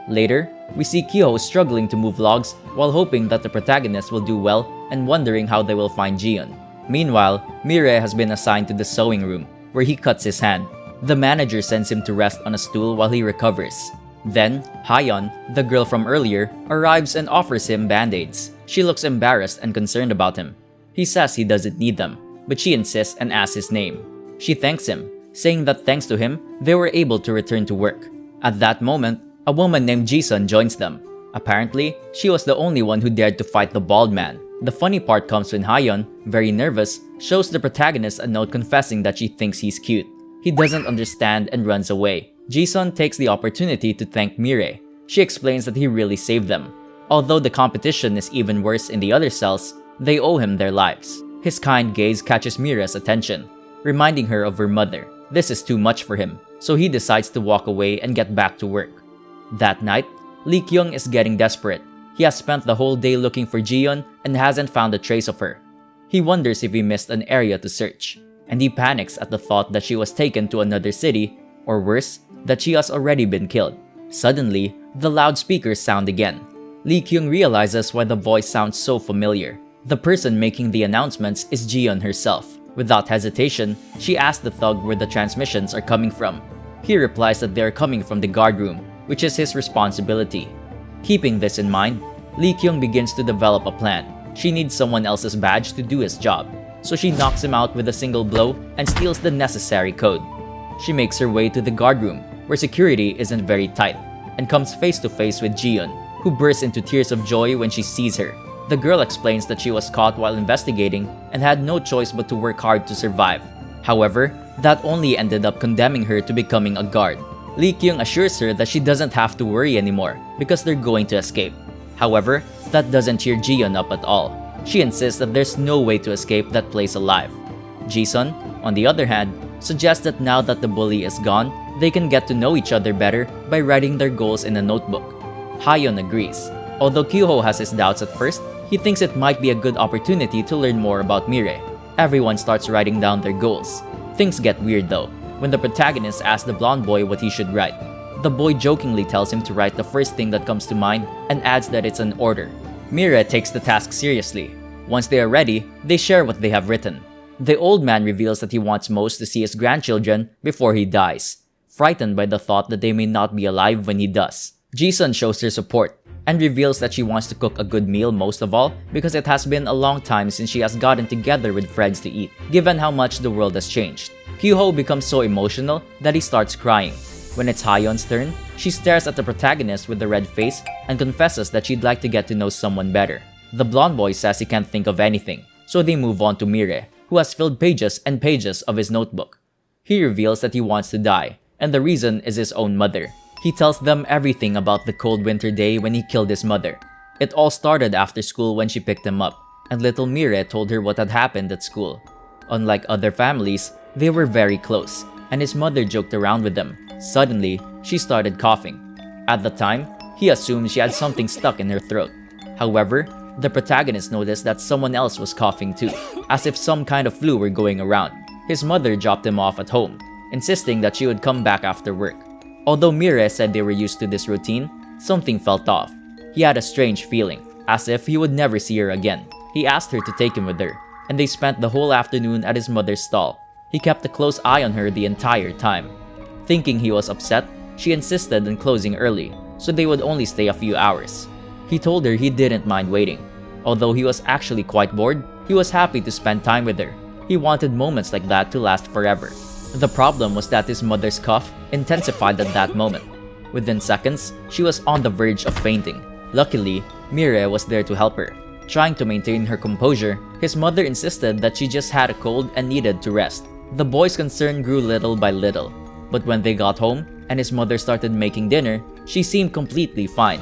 Later, we see Kyoho struggling to move logs while hoping that the protagonist will do well and wondering how they will find Jiyeon. Meanwhile, Mire has been assigned to the sewing room, where he cuts his hand. The manager sends him to rest on a stool while he recovers. Then, Hayeon, the girl from earlier, arrives and offers him band-aids. She looks embarrassed and concerned about him. He says he doesn't need them, but she insists and asks his name. She thanks him, saying that thanks to him, they were able to return to work. At that moment, a woman named Jisun joins them. Apparently, she was the only one who dared to fight the bald man. The funny part comes when Hayeon, very nervous, shows the protagonist a note confessing that she thinks he's cute. He doesn't understand and runs away. Jisun takes the opportunity to thank Mire. She explains that he really saved them. Although the competition is even worse in the other cells, they owe him their lives. His kind gaze catches Mire's attention, reminding her of her mother. This is too much for him, so he decides to walk away and get back to work. That night, Lee Kyung is getting desperate. He has spent the whole day looking for Jiyeon and hasn't found a trace of her. He wonders if he missed an area to search, and he panics at the thought that she was taken to another city, or worse, that she has already been killed. Suddenly, the loudspeakers sound again. Lee Kyung realizes why the voice sounds so familiar. The person making the announcements is Jiyeon herself. Without hesitation, she asks the thug where the transmissions are coming from. He replies that they are coming from the guard room, which is his responsibility. Keeping this in mind, Lee Kyung begins to develop a plan. She needs someone else's badge to do his job, so she knocks him out with a single blow and steals the necessary code. She makes her way to the guard room, where security isn't very tight, and comes face to face with Jiyeon, who bursts into tears of joy when she sees her. The girl explains that she was caught while investigating and had no choice but to work hard to survive. However, that only ended up condemning her to becoming a guard. Lee Kyung assures her that she doesn't have to worry anymore because they're going to escape. However, that doesn't cheer Jiyeon up at all. She insists that there's no way to escape that place alive. Jisun, on the other hand, suggests that now that the bully is gone, they can get to know each other better by writing their goals in a notebook. Hayeon agrees. Although Kyuho has his doubts at first, he thinks it might be a good opportunity to learn more about Mire. Everyone starts writing down their goals. Things get weird though, when the protagonist asks the blonde boy what he should write. The boy jokingly tells him to write the first thing that comes to mind and adds that it's an order. Mire takes the task seriously. Once they are ready, they share what they have written. The old man reveals that he wants most to see his grandchildren before he dies, frightened by the thought that they may not be alive when he does. Jisun shows her support and reveals that she wants to cook a good meal most of all because it has been a long time since she has gotten together with friends to eat, given how much the world has changed. Kyuho becomes so emotional that he starts crying. When it's Hayeon's turn, she stares at the protagonist with the red face and confesses that she'd like to get to know someone better. The blonde boy says he can't think of anything, so they move on to Mire, who has filled pages and pages of his notebook. He reveals that he wants to die, and the reason is his own mother. He tells them everything about the cold winter day when he killed his mother. It all started after school when she picked him up, and little Mire told her what had happened at school. Unlike other families, they were very close, and his mother joked around with them. Suddenly, she started coughing. At the time, he assumed she had something stuck in her throat. However, the protagonist noticed that someone else was coughing too, as if some kind of flu were going around. His mother dropped him off at home, insisting that she would come back after work. Although Mire said they were used to this routine, something felt off. He had a strange feeling, as if he would never see her again. He asked her to take him with her, and they spent the whole afternoon at his mother's stall. He kept a close eye on her the entire time. Thinking he was upset, she insisted on closing early, so they would only stay a few hours. He told her he didn't mind waiting. Although he was actually quite bored, he was happy to spend time with her. He wanted moments like that to last forever. The problem was that his mother's cough intensified at that moment. Within seconds, she was on the verge of fainting. Luckily, Mire was there to help her. Trying to maintain her composure, his mother insisted that she just had a cold and needed to rest. The boy's concern grew little by little, but when they got home and his mother started making dinner, she seemed completely fine.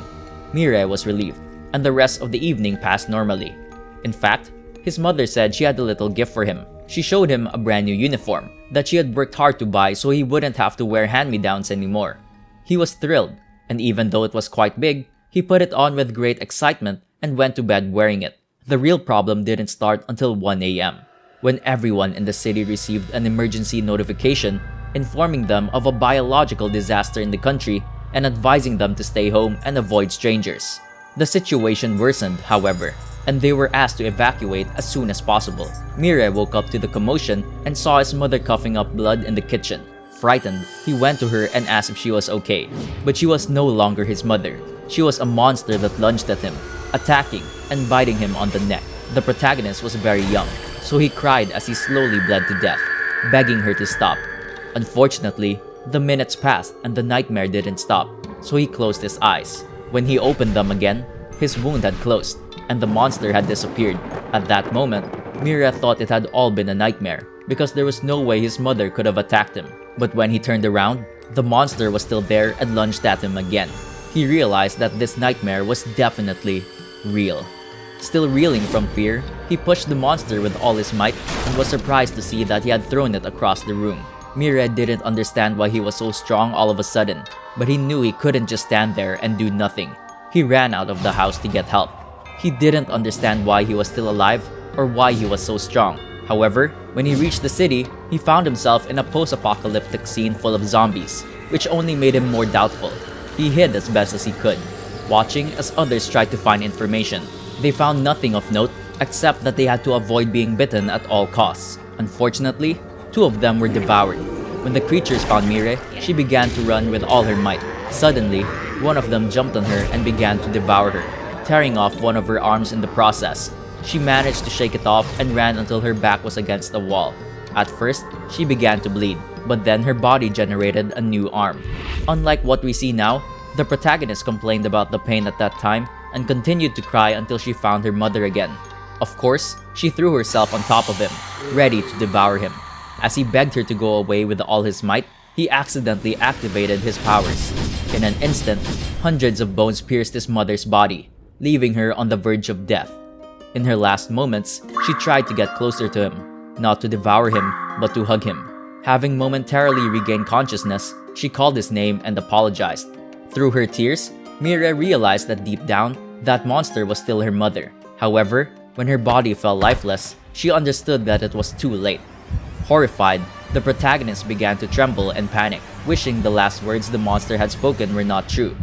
Mire was relieved, and the rest of the evening passed normally. In fact, his mother said she had a little gift for him. She showed him a brand new uniform that she had worked hard to buy so he wouldn't have to wear hand-me-downs anymore. He was thrilled, and even though it was quite big, he put it on with great excitement and went to bed wearing it. The real problem didn't start until 1 a.m., when everyone in the city received an emergency notification informing them of a biological disaster in the country and advising them to stay home and avoid strangers. The situation worsened, however, and they were asked to evacuate as soon as possible. Mire woke up to the commotion and saw his mother coughing up blood in the kitchen. Frightened, he went to her and asked if she was okay, but she was no longer his mother. She was a monster that lunged at him, attacking and biting him on the neck. The protagonist was very young, so he cried as he slowly bled to death, begging her to stop. Unfortunately, the minutes passed and the nightmare didn't stop, so he closed his eyes. When he opened them again, his wound had closed, and the monster had disappeared. At that moment, Mire thought it had all been a nightmare, because there was no way his mother could have attacked him. But when he turned around, the monster was still there and lunged at him again. He realized that this nightmare was definitely real. Still reeling from fear, he pushed the monster with all his might and was surprised to see that he had thrown it across the room. Mire didn't understand why he was so strong all of a sudden, but he knew he couldn't just stand there and do nothing. He ran out of the house to get help. He didn't understand why he was still alive or why he was so strong. However, when he reached the city, he found himself in a post-apocalyptic scene full of zombies, which only made him more doubtful. He hid as best as he could, watching as others tried to find information. They found nothing of note except that they had to avoid being bitten at all costs. Unfortunately, 2 of them were devoured. When the creatures found Mire, she began to run with all her might. Suddenly, one of them jumped on her and began to devour her, tearing off one of her arms in the process. She managed to shake it off and ran until her back was against the wall. At first, she began to bleed, but then her body generated a new arm. Unlike what we see now, the protagonist complained about the pain at that time and continued to cry until she found her mother again. Of course, she threw herself on top of him, ready to devour him. As he begged her to go away with all his might, he accidentally activated his powers. In an instant, hundreds of bones pierced his mother's body, leaving her on the verge of death. In her last moments, she tried to get closer to him, not to devour him, but to hug him. Having momentarily regained consciousness, she called his name and apologized. Through her tears, Mire realized that deep down, that monster was still her mother. However, when her body fell lifeless, she understood that it was too late. Horrified, the protagonist began to tremble and panic, wishing the last words the monster had spoken were not true.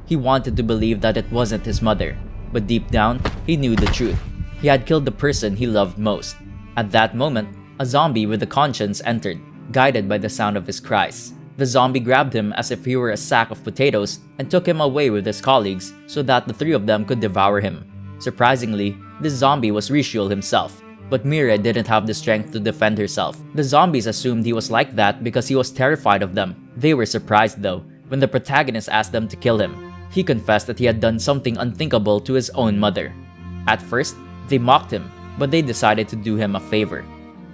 He wanted to believe that it wasn't his mother, but deep down, he knew the truth. He had killed the person he loved most. At that moment, a zombie with a conscience entered, guided by the sound of his cries. The zombie grabbed him as if he were a sack of potatoes and took him away with his colleagues so that the 3 of them could devour him. Surprisingly, this zombie was Rishiol himself, but Mire didn't have the strength to defend herself. The zombies assumed he was like that because he was terrified of them. They were surprised though, when the protagonist asked them to kill him. He confessed that he had done something unthinkable to his own mother. At first, they mocked him, but they decided to do him a favor.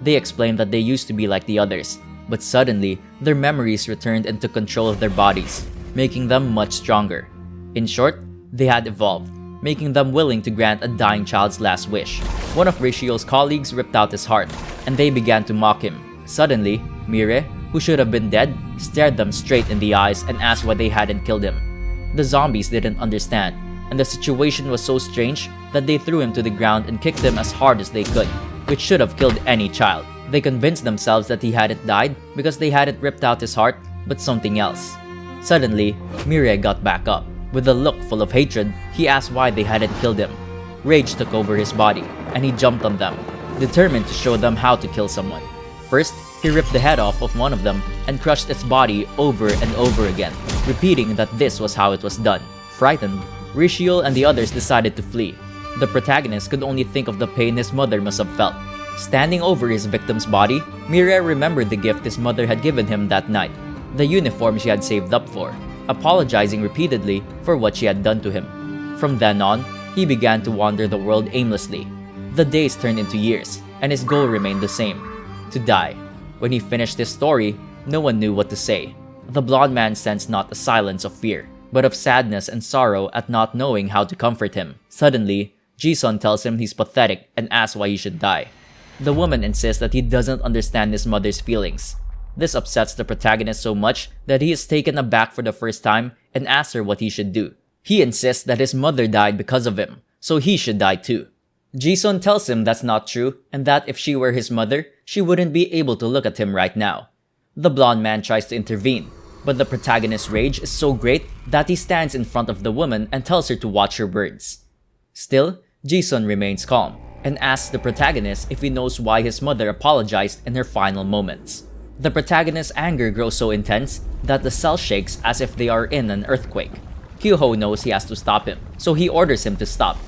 They explained that they used to be like the others, but suddenly, their memories returned and took control of their bodies, making them much stronger. In short, they had evolved, making them willing to grant a dying child's last wish. One of Rishiol's colleagues ripped out his heart, and they began to mock him. Suddenly, Mire, who should have been dead, stared them straight in the eyes and asked why they hadn't killed him. The zombies didn't understand, and the situation was so strange that they threw him to the ground and kicked him as hard as they could, which should have killed any child. They convinced themselves that he hadn't died because they hadn't ripped out his heart, but something else. Suddenly, Mire got back up. With a look full of hatred, he asked why they hadn't killed him. Rage took over his body, and he jumped on them, determined to show them how to kill someone. First, he ripped the head off of one of them and crushed its body over and over again, repeating that this was how it was done. Frightened, Rishiol and the others decided to flee. The protagonist could only think of the pain his mother must have felt. Standing over his victim's body, Mire remembered the gift his mother had given him that night, the uniform she had saved up for, apologizing repeatedly for what she had done to him. From then on, he began to wander the world aimlessly. The days turned into years, and his goal remained the same: to die. When he finished his story, no one knew what to say. The blonde man sensed not a silence of fear, but of sadness and sorrow at not knowing how to comfort him. Suddenly, Ji-sun tells him he's pathetic and asks why he should die. The woman insists that he doesn't understand his mother's feelings. This upsets the protagonist so much that he is taken aback for the first time and asks her what he should do. He insists that his mother died because of him, so he should die too. Ji-sun tells him that's not true and that if she were his mother, she wouldn't be able to look at him right now. The blonde man tries to intervene, but the protagonist's rage is so great that he stands in front of the woman and tells her to watch her words. Still, Ji-sun remains calm and asks the protagonist if he knows why his mother apologized in her final moments. The protagonist's anger grows so intense that the cell shakes as if they are in an earthquake. Kyo-ho knows he has to stop him, so he orders him to stop.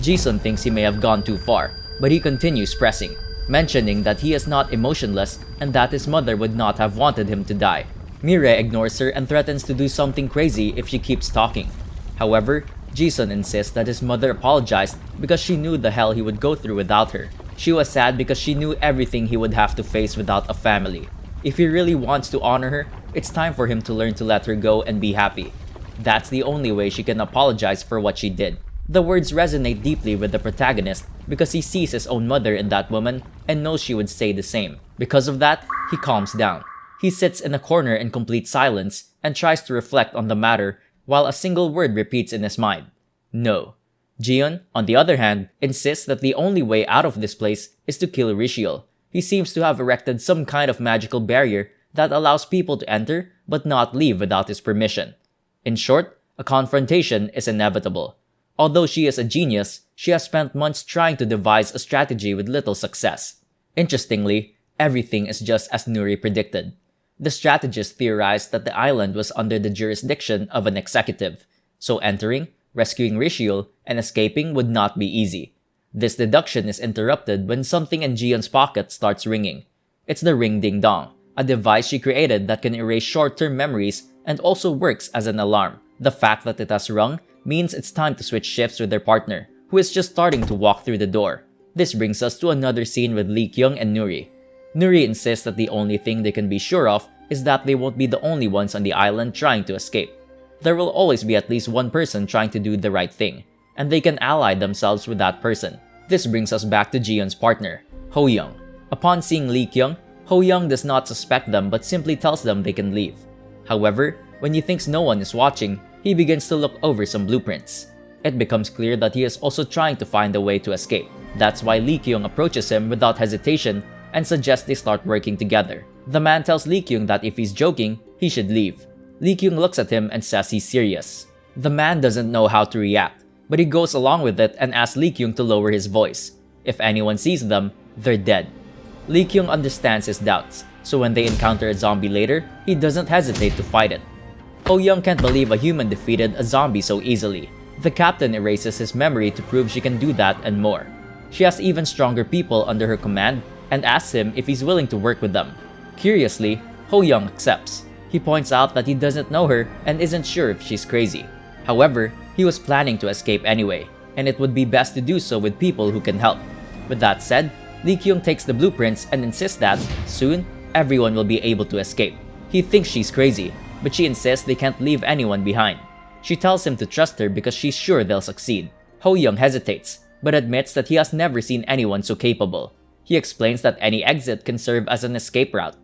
Ji-sun thinks he may have gone too far, but he continues pressing, mentioning that he is not emotionless and that his mother would not have wanted him to die. Mire ignores her and threatens to do something crazy if she keeps talking. However, Ji-sun insists that his mother apologized because she knew the hell he would go through without her. She was sad because she knew everything he would have to face without a family. If he really wants to honor her, it's time for him to learn to let her go and be happy. That's the only way she can apologize for what she did. The words resonate deeply with the protagonist because he sees his own mother in that woman and knows she would say the same. Because of that, he calms down. He sits in a corner in complete silence and tries to reflect on the matter while a single word repeats in his mind: no. Jiyeon, on the other hand, insists that the only way out of this place is to kill Rishiel. He seems to have erected some kind of magical barrier that allows people to enter but not leave without his permission. In short, a confrontation is inevitable. Although she is a genius, she has spent months trying to devise a strategy with little success. Interestingly, everything is just as Nuri predicted. The strategist theorized that the island was under the jurisdiction of an executive, so entering, rescuing Rishiel, and escaping would not be easy. This deduction is interrupted when something in Jiyeon's pocket starts ringing. It's the Ring Ding Dong, a device she created that can erase short-term memories and also works as an alarm. The fact that it has rung means it's time to switch shifts with their partner, who is just starting to walk through the door. This brings us to another scene with Lee Kyung and Nuri. Nuri insists that the only thing they can be sure of is that they won't be the only ones on the island trying to escape. There will always be at least one person trying to do the right thing, and they can ally themselves with that person. This brings us back to Jiyeon's partner, Ho Young. Upon seeing Lee Kyung, Ho Young does not suspect them but simply tells them they can leave. However, when he thinks no one is watching, he begins to look over some blueprints. It becomes clear that he is also trying to find a way to escape. That's why Lee Kyung approaches him without hesitation and suggests they start working together. The man tells Lee Kyung that if he's joking, he should leave. Lee Kyung looks at him and says he's serious. The man doesn't know how to react, but he goes along with it and asks Lee Kyung to lower his voice. If anyone sees them, they're dead. Lee Kyung understands his doubts, so when they encounter a zombie later, he doesn't hesitate to fight it. Ho Young can't believe a human defeated a zombie so easily. The captain erases his memory to prove she can do that and more. She has even stronger people under her command and asks him if he's willing to work with them. Curiously, Ho Young accepts. He points out that he doesn't know her and isn't sure if she's crazy. However, he was planning to escape anyway, and it would be best to do so with people who can help. With that said, Lee Kyung takes the blueprints and insists that, soon, everyone will be able to escape. He thinks she's crazy, but she insists they can't leave anyone behind. She tells him to trust her because she's sure they'll succeed. Ho Young hesitates, but admits that he has never seen anyone so capable. He explains that any exit can serve as an escape route.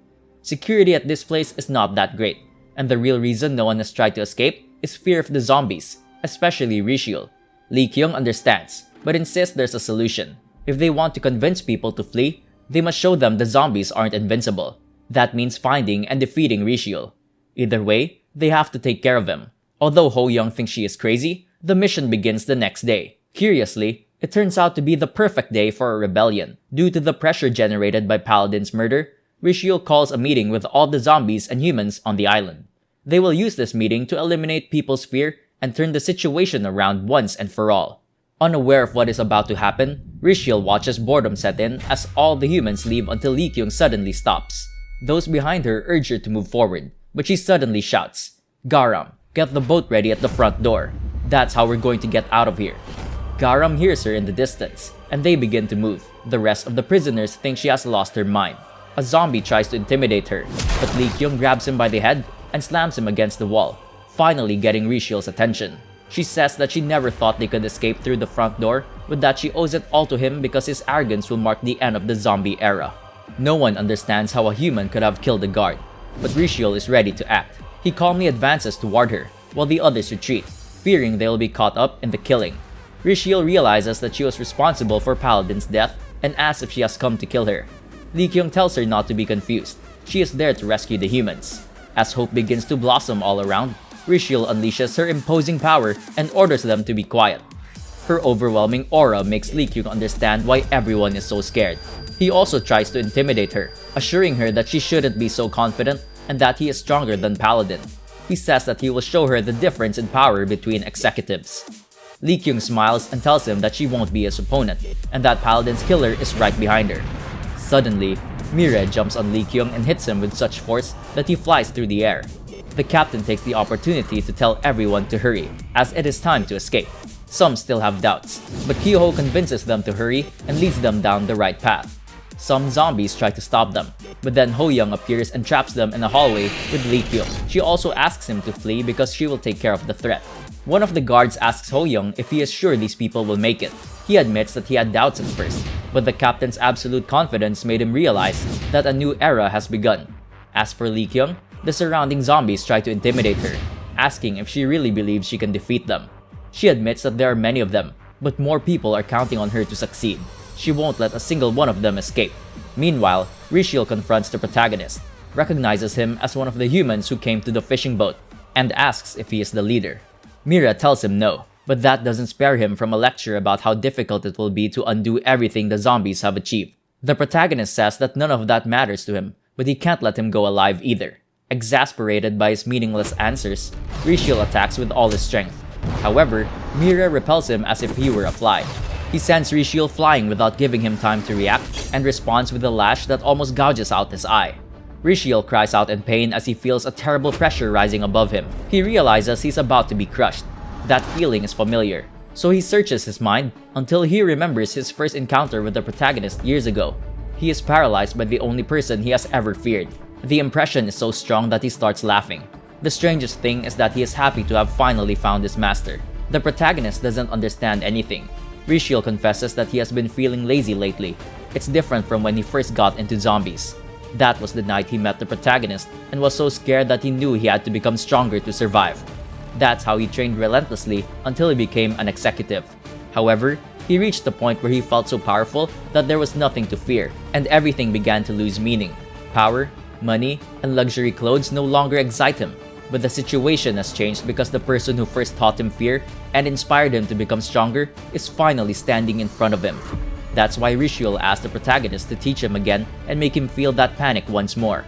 Security at this place is not that great, and the real reason no one has tried to escape is fear of the zombies, especially Rishiel. Lee Kyung understands, but insists there's a solution. If they want to convince people to flee, they must show them the zombies aren't invincible. That means finding and defeating Rishiel. Either way, they have to take care of him. Although Ho Young thinks she is crazy, the mission begins the next day. Curiously, it turns out to be the perfect day for a rebellion. Due to the pressure generated by Paladin's murder, Rishiel calls a meeting with all the zombies and humans on the island. They will use this meeting to eliminate people's fear and turn the situation around once and for all. Unaware of what is about to happen, Rishiel watches boredom set in as all the humans leave until Lee Kyung suddenly stops. Those behind her urge her to move forward, but she suddenly shouts, "Garam, get the boat ready at the front door. That's how we're going to get out of here." Garam hears her in the distance, and they begin to move. The rest of the prisoners think she has lost her mind. A zombie tries to intimidate her, but Lee Kyung grabs him by the head and slams him against the wall, finally getting Rishiel's attention. She says that she never thought they could escape through the front door, but that she owes it all to him because his arrogance will mark the end of the zombie era. No one understands how a human could have killed the guard, but Rishiel is ready to act. He calmly advances toward her, while the others retreat, fearing they will be caught up in the killing. Rishiel realizes that she was responsible for Paladin's death and asks if she has come to kill her. Lee Kyung tells her not to be confused. She is there to rescue the humans. As hope begins to blossom all around, Rishiel unleashes her imposing power and orders them to be quiet. Her overwhelming aura makes Lee Kyung understand why everyone is so scared. He also tries to intimidate her, assuring her that she shouldn't be so confident and that he is stronger than Paladin. He says that he will show her the difference in power between executives. Lee Kyung smiles and tells him that she won't be his opponent, and that Paladin's killer is right behind her. Suddenly, Mire jumps on Lee Kyung and hits him with such force that he flies through the air. The captain takes the opportunity to tell everyone to hurry, as it is time to escape. Some still have doubts, but Kyoho convinces them to hurry and leads them down the right path. Some zombies try to stop them, but then Ho Young appears and traps them in a hallway with Lee Kyung. She also asks him to flee because she will take care of the threat. One of the guards asks Ho Young if he is sure these people will make it. He admits that he had doubts at first, but the captain's absolute confidence made him realize that a new era has begun. As for Lee Kyung, the surrounding zombies try to intimidate her, asking if she really believes she can defeat them. She admits that there are many of them, but more people are counting on her to succeed. She won't let a single one of them escape. Meanwhile, Rishiel confronts the protagonist, recognizes him as one of the humans who came to the fishing boat, and asks if he is the leader. Mira tells him no, but that doesn't spare him from a lecture about how difficult it will be to undo everything the zombies have achieved. The protagonist says that none of that matters to him, but he can't let him go alive either. Exasperated by his meaningless answers, Rishiel attacks with all his strength. However, Mira repels him as if he were a fly. He sends Rishiel flying without giving him time to react, and responds with a lash that almost gouges out his eye. Rishiel cries out in pain as he feels a terrible pressure rising above him. He realizes he's about to be crushed. That feeling is familiar, so he searches his mind until he remembers his first encounter with the protagonist years ago. He is paralyzed by the only person he has ever feared. The impression is so strong that he starts laughing. The strangest thing is that he is happy to have finally found his master. The protagonist doesn't understand anything. Rishiel confesses that he has been feeling lazy lately. It's different from when he first got into zombies. That was the night he met the protagonist and was so scared that he knew he had to become stronger to survive. That's how he trained relentlessly until he became an executive. However, he reached the point where he felt so powerful that there was nothing to fear, and everything began to lose meaning. Power, money, and luxury clothes no longer excite him. But the situation has changed because the person who first taught him fear and inspired him to become stronger is finally standing in front of him. That's why Rishiel asked the protagonist to teach him again and make him feel that panic once more.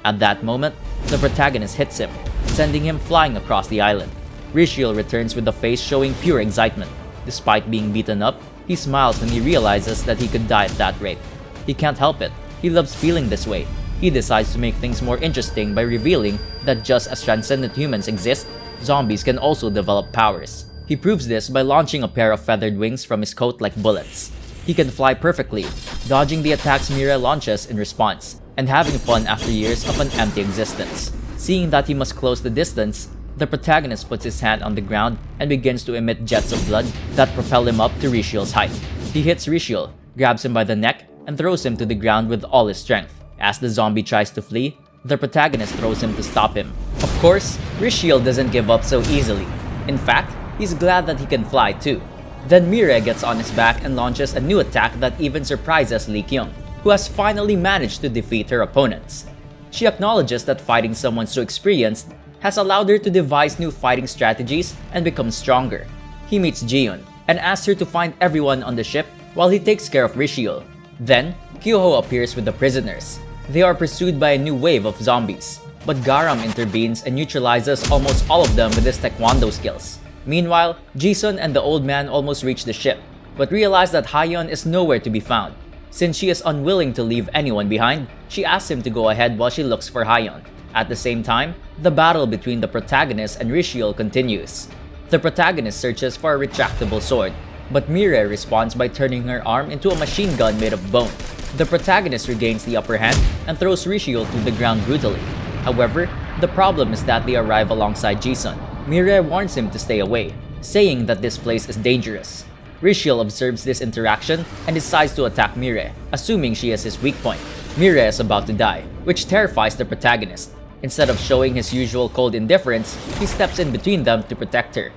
At that moment, the protagonist hits him, sending him flying across the island. Rishiel returns with a face showing pure excitement. Despite being beaten up, he smiles when he realizes that he could die at that rate. He can't help it. He loves feeling this way. He decides to make things more interesting by revealing that just as transcendent humans exist, zombies can also develop powers. He proves this by launching a pair of feathered wings from his coat like bullets. He can fly perfectly, dodging the attacks Mira launches in response, and having fun after years of an empty existence. Seeing that he must close the distance, the protagonist puts his hand on the ground and begins to emit jets of blood that propel him up to Rishiel's height. He hits Rishiel, grabs him by the neck, and throws him to the ground with all his strength. As the zombie tries to flee, the protagonist throws him to stop him. Of course, Rishiel doesn't give up so easily. In fact, he's glad that he can fly too. Then Mira gets on his back and launches a new attack that even surprises Lee Kyung, who has finally managed to defeat her opponents. She acknowledges that fighting someone so experienced has allowed her to devise new fighting strategies and become stronger. He meets Jiun and asks her to find everyone on the ship while he takes care of Rishiel. Then, Kyoho appears with the prisoners. They are pursued by a new wave of zombies, but Garam intervenes and neutralizes almost all of them with his taekwondo skills. Meanwhile, Jisun and the old man almost reach the ship, but realize that Hayeon is nowhere to be found. Since she is unwilling to leave anyone behind, she asks him to go ahead while she looks for Hayeon. At the same time, the battle between the protagonist and Rishiel continues. The protagonist searches for a retractable sword, but Mira responds by turning her arm into a machine gun made of bone. The protagonist regains the upper hand and throws Rishiel to the ground brutally. However, the problem is that they arrive alongside Jisun. Mira warns him to stay away, saying that this place is dangerous. Rishiel observes this interaction and decides to attack Mira, assuming she is his weak point. Mira is about to die, which terrifies the protagonist. Instead of showing his usual cold indifference, he steps in between them to protect her.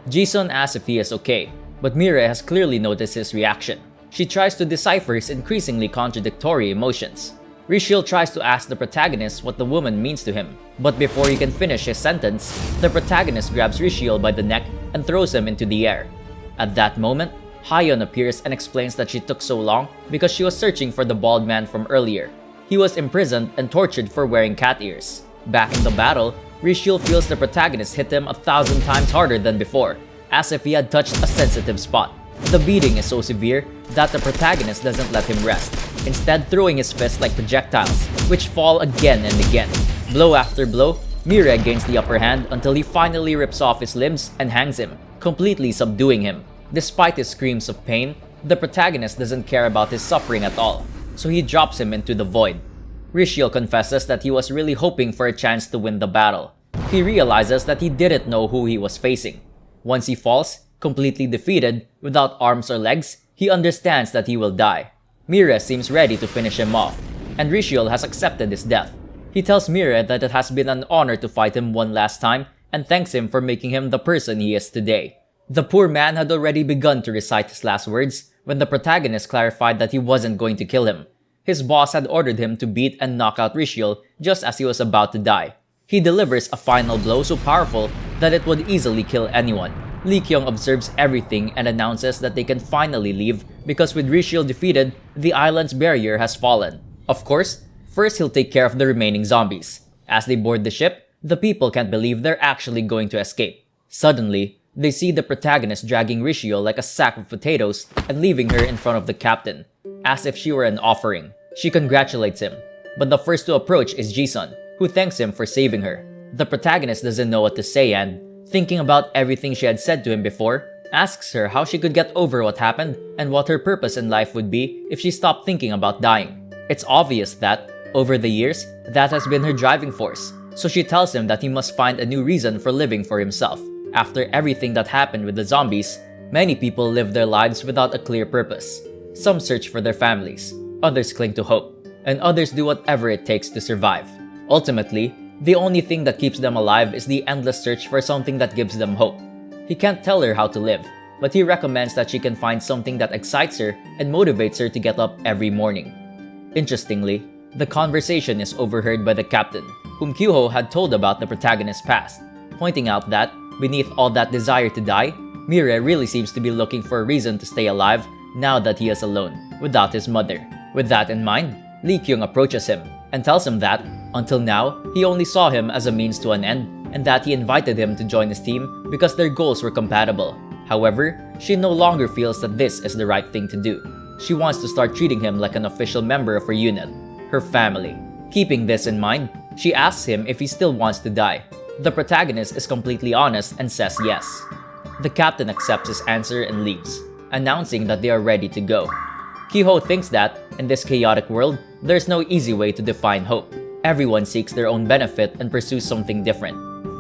Jisun asks if he is okay, but Mira has clearly noticed his reaction. She tries to decipher his increasingly contradictory emotions. Rishiel tries to ask the protagonist what the woman means to him, but before he can finish his sentence, the protagonist grabs Rishiel by the neck and throws him into the air. At that moment, Hayeon appears and explains that she took so long because she was searching for the bald man from earlier. He was imprisoned and tortured for wearing cat ears. Back in the battle, Rishiel feels the protagonist hit him 1,000 times harder than before, as if he had touched a sensitive spot. The beating is so severe that the protagonist doesn't let him rest, instead throwing his fists like projectiles, which fall again and again. Blow after blow, Mira gains the upper hand until he finally rips off his limbs and hangs him, completely subduing him. Despite his screams of pain, the protagonist doesn't care about his suffering at all, so he drops him into the void. Rishiel confesses that he was really hoping for a chance to win the battle. He realizes that he didn't know who he was facing. Once he falls, completely defeated, without arms or legs, he understands that he will die. Mira seems ready to finish him off, and Rishiel has accepted his death. He tells Mira that it has been an honor to fight him one last time and thanks him for making him the person he is today. The poor man had already begun to recite his last words when the protagonist clarified that he wasn't going to kill him. His boss had ordered him to beat and knock out Rishiel just as he was about to die. He delivers a final blow so powerful that it would easily kill anyone. Lee Kyung observes everything and announces that they can finally leave because with Rishiel defeated, the island's barrier has fallen. Of course, first he'll take care of the remaining zombies. As they board the ship, the people can't believe they're actually going to escape. Suddenly, they see the protagonist dragging Rishiel like a sack of potatoes and leaving her in front of the captain, as if she were an offering. She congratulates him, but the first to approach is Jisun, who thanks him for saving her. The protagonist doesn't know what to say and, thinking about everything she had said to him before, asks her how she could get over what happened and what her purpose in life would be if she stopped thinking about dying. It's obvious that, over the years, that has been her driving force, so she tells him that he must find a new reason for living for himself. After everything that happened with the zombies, many people live their lives without a clear purpose. Some search for their families, others cling to hope, and others do whatever it takes to survive. Ultimately, the only thing that keeps them alive is the endless search for something that gives them hope. He can't tell her how to live, but he recommends that she can find something that excites her and motivates her to get up every morning. Interestingly, the conversation is overheard by the captain, whom Kyuho had told about the protagonist's past, pointing out that, beneath all that desire to die, Mire really seems to be looking for a reason to stay alive now that he is alone, without his mother. With that in mind, Lee Kyung approaches him and tells him that, until now, he only saw him as a means to an end and that he invited him to join his team because their goals were compatible. However, she no longer feels that this is the right thing to do. She wants to start treating him like an official member of her unit, her family. Keeping this in mind, she asks him if he still wants to die. The protagonist is completely honest and says yes. The captain accepts his answer and leaves, announcing that they are ready to go. Kyuho thinks that, in this chaotic world, there's no easy way to define hope. Everyone seeks their own benefit and pursues something different.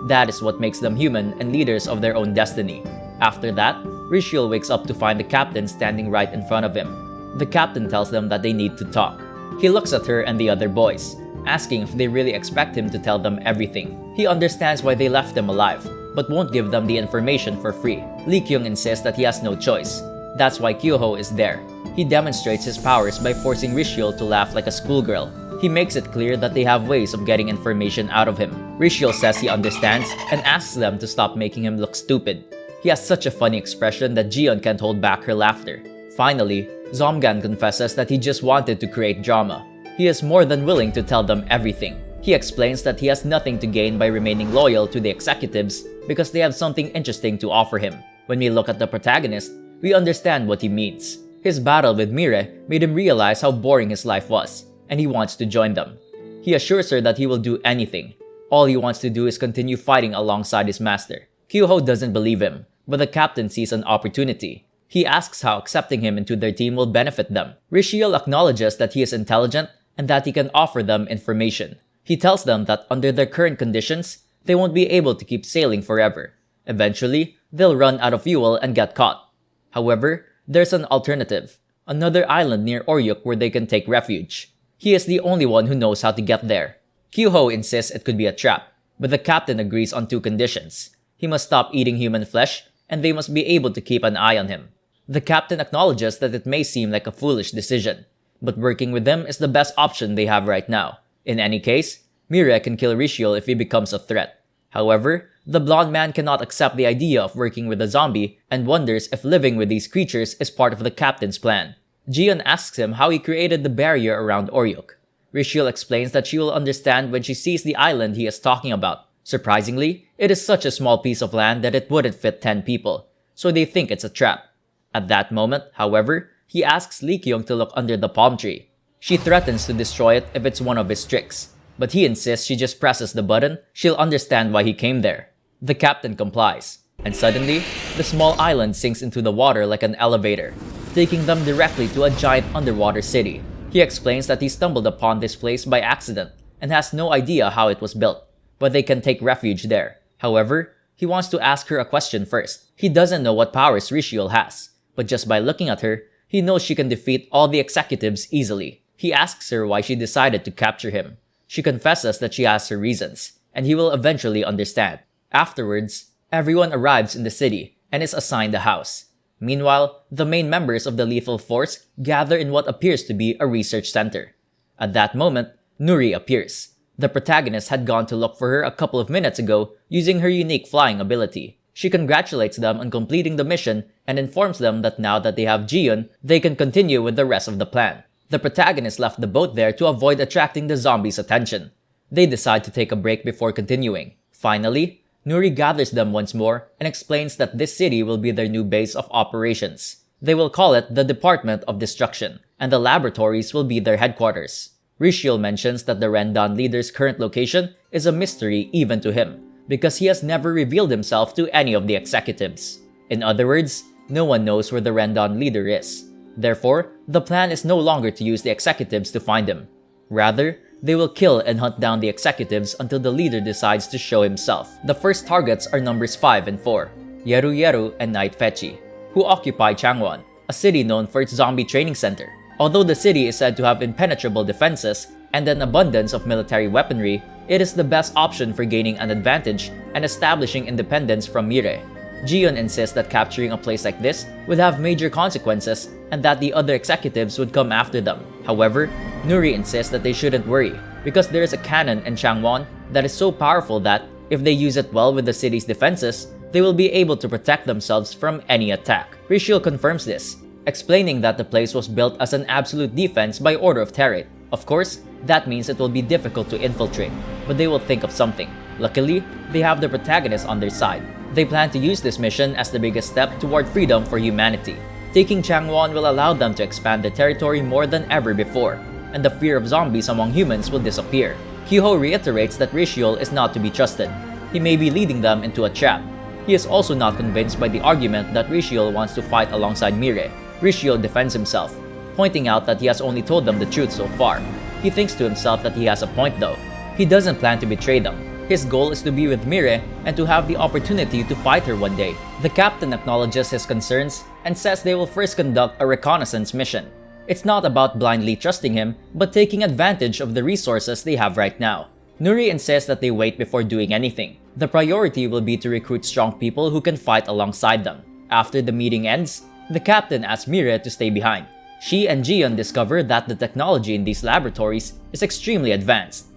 That is what makes them human and leaders of their own destiny. After that, Rishiel wakes up to find the captain standing right in front of him. The captain tells them that they need to talk. He looks at her and the other boys, asking if they really expect him to tell them everything. He understands why they left him alive, but won't give them the information for free. Lee Kyung insists that he has no choice. That's why Kyuho is there. He demonstrates his powers by forcing Rishiel to laugh like a schoolgirl. He makes it clear that they have ways of getting information out of him. Rishiel says he understands and asks them to stop making him look stupid. He has such a funny expression that Jiyeon can't hold back her laughter. Finally, ZOMGAN confesses that he just wanted to create drama. He is more than willing to tell them everything. He explains that he has nothing to gain by remaining loyal to the executives because they have something interesting to offer him. When we look at the protagonist, we understand what he means. His battle with Mire made him realize how boring his life was, and he wants to join them. He assures her that he will do anything. All he wants to do is continue fighting alongside his master. Kyuho doesn't believe him, but the captain sees an opportunity. He asks how accepting him into their team will benefit them. Rishiel acknowledges that he is intelligent and that he can offer them information. He tells them that under their current conditions, they won't be able to keep sailing forever. Eventually, they'll run out of fuel and get caught. However, there's an alternative, another island near Oryuk where they can take refuge. He is the only one who knows how to get there. Kyuho insists it could be a trap, but the captain agrees on two conditions. He must stop eating human flesh, and they must be able to keep an eye on him. The captain acknowledges that it may seem like a foolish decision, but working with them is the best option they have right now. In any case, Mire can kill Rishiel if he becomes a threat. However, the blonde man cannot accept the idea of working with a zombie and wonders if living with these creatures is part of the captain's plan. Jiyeon asks him how he created the barrier around Oryuk. Rishiel explains that she will understand when she sees the island he is talking about. Surprisingly, it is such a small piece of land that it wouldn't fit 10 people, so they think it's a trap. At that moment, however, he asks Lee Kyung to look under the palm tree. She threatens to destroy it if it's one of his tricks, but he insists she just presses the button, she'll understand why he came there. The captain complies, and suddenly, the small island sinks into the water like an elevator, taking them directly to a giant underwater city. He explains that he stumbled upon this place by accident and has no idea how it was built, but they can take refuge there. However, he wants to ask her a question first. He doesn't know what powers Rishiel has, but just by looking at her, he knows she can defeat all the executives easily. He asks her why she decided to capture him. She confesses that she has her reasons, and he will eventually understand. Afterwards, everyone arrives in the city, and is assigned a house. Meanwhile, the main members of the lethal force gather in what appears to be a research center. At that moment, Nuri appears. The protagonist had gone to look for her a couple of minutes ago using her unique flying ability. She congratulates them on completing the mission and informs them that now that they have Jiyeon, they can continue with the rest of the plan. The protagonist left the boat there to avoid attracting the zombies' attention. They decide to take a break before continuing. Finally, Nuri gathers them once more and explains that this city will be their new base of operations. They will call it the Department of Destruction, and the laboratories will be their headquarters. Rishiel mentions that the Rendan leader's current location is a mystery even to him, because he has never revealed himself to any of the executives. In other words, no one knows where the Rendan leader is. Therefore, the plan is no longer to use the executives to find him. Rather, they will kill and hunt down the executives until the leader decides to show himself. The first targets are numbers 5 and 4, Yeru Yeru and Night Fechi, who occupy Changwon, a city known for its zombie training center. Although the city is said to have impenetrable defenses and an abundance of military weaponry, it is the best option for gaining an advantage and establishing independence from Mire. Jiyeon insists that capturing a place like this would have major consequences and that the other executives would come after them. However, Nuri insists that they shouldn't worry because there is a cannon in Changwon that is so powerful that, if they use it well with the city's defenses, they will be able to protect themselves from any attack. Rishiel confirms this, explaining that the place was built as an absolute defense by order of Terate. Of course, that means it will be difficult to infiltrate, but they will think of something. Luckily, they have the protagonist on their side. They plan to use this mission as the biggest step toward freedom for humanity. Taking Changwon will allow them to expand their territory more than ever before, and the fear of zombies among humans will disappear. Hyuho reiterates that Rishiel is not to be trusted. He may be leading them into a trap. He is also not convinced by the argument that Rishiel wants to fight alongside Mire. Rishiel defends himself, pointing out that he has only told them the truth so far. He thinks to himself that he has a point though. He doesn't plan to betray them. His goal is to be with Mire and to have the opportunity to fight her one day. The captain acknowledges his concerns and says they will first conduct a reconnaissance mission. It's not about blindly trusting him, but taking advantage of the resources they have right now. Nuri insists that they wait before doing anything. The priority will be to recruit strong people who can fight alongside them. After the meeting ends, the captain asks Mire to stay behind. She and Jiyeon discover that the technology in these laboratories is extremely advanced.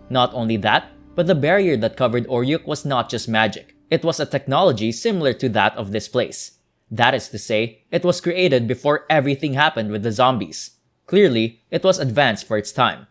Not only that, but the barrier that covered Oryuk was not just magic. It was a technology similar to that of this place. That is to say, it was created before everything happened with the zombies. Clearly, it was advanced for its time.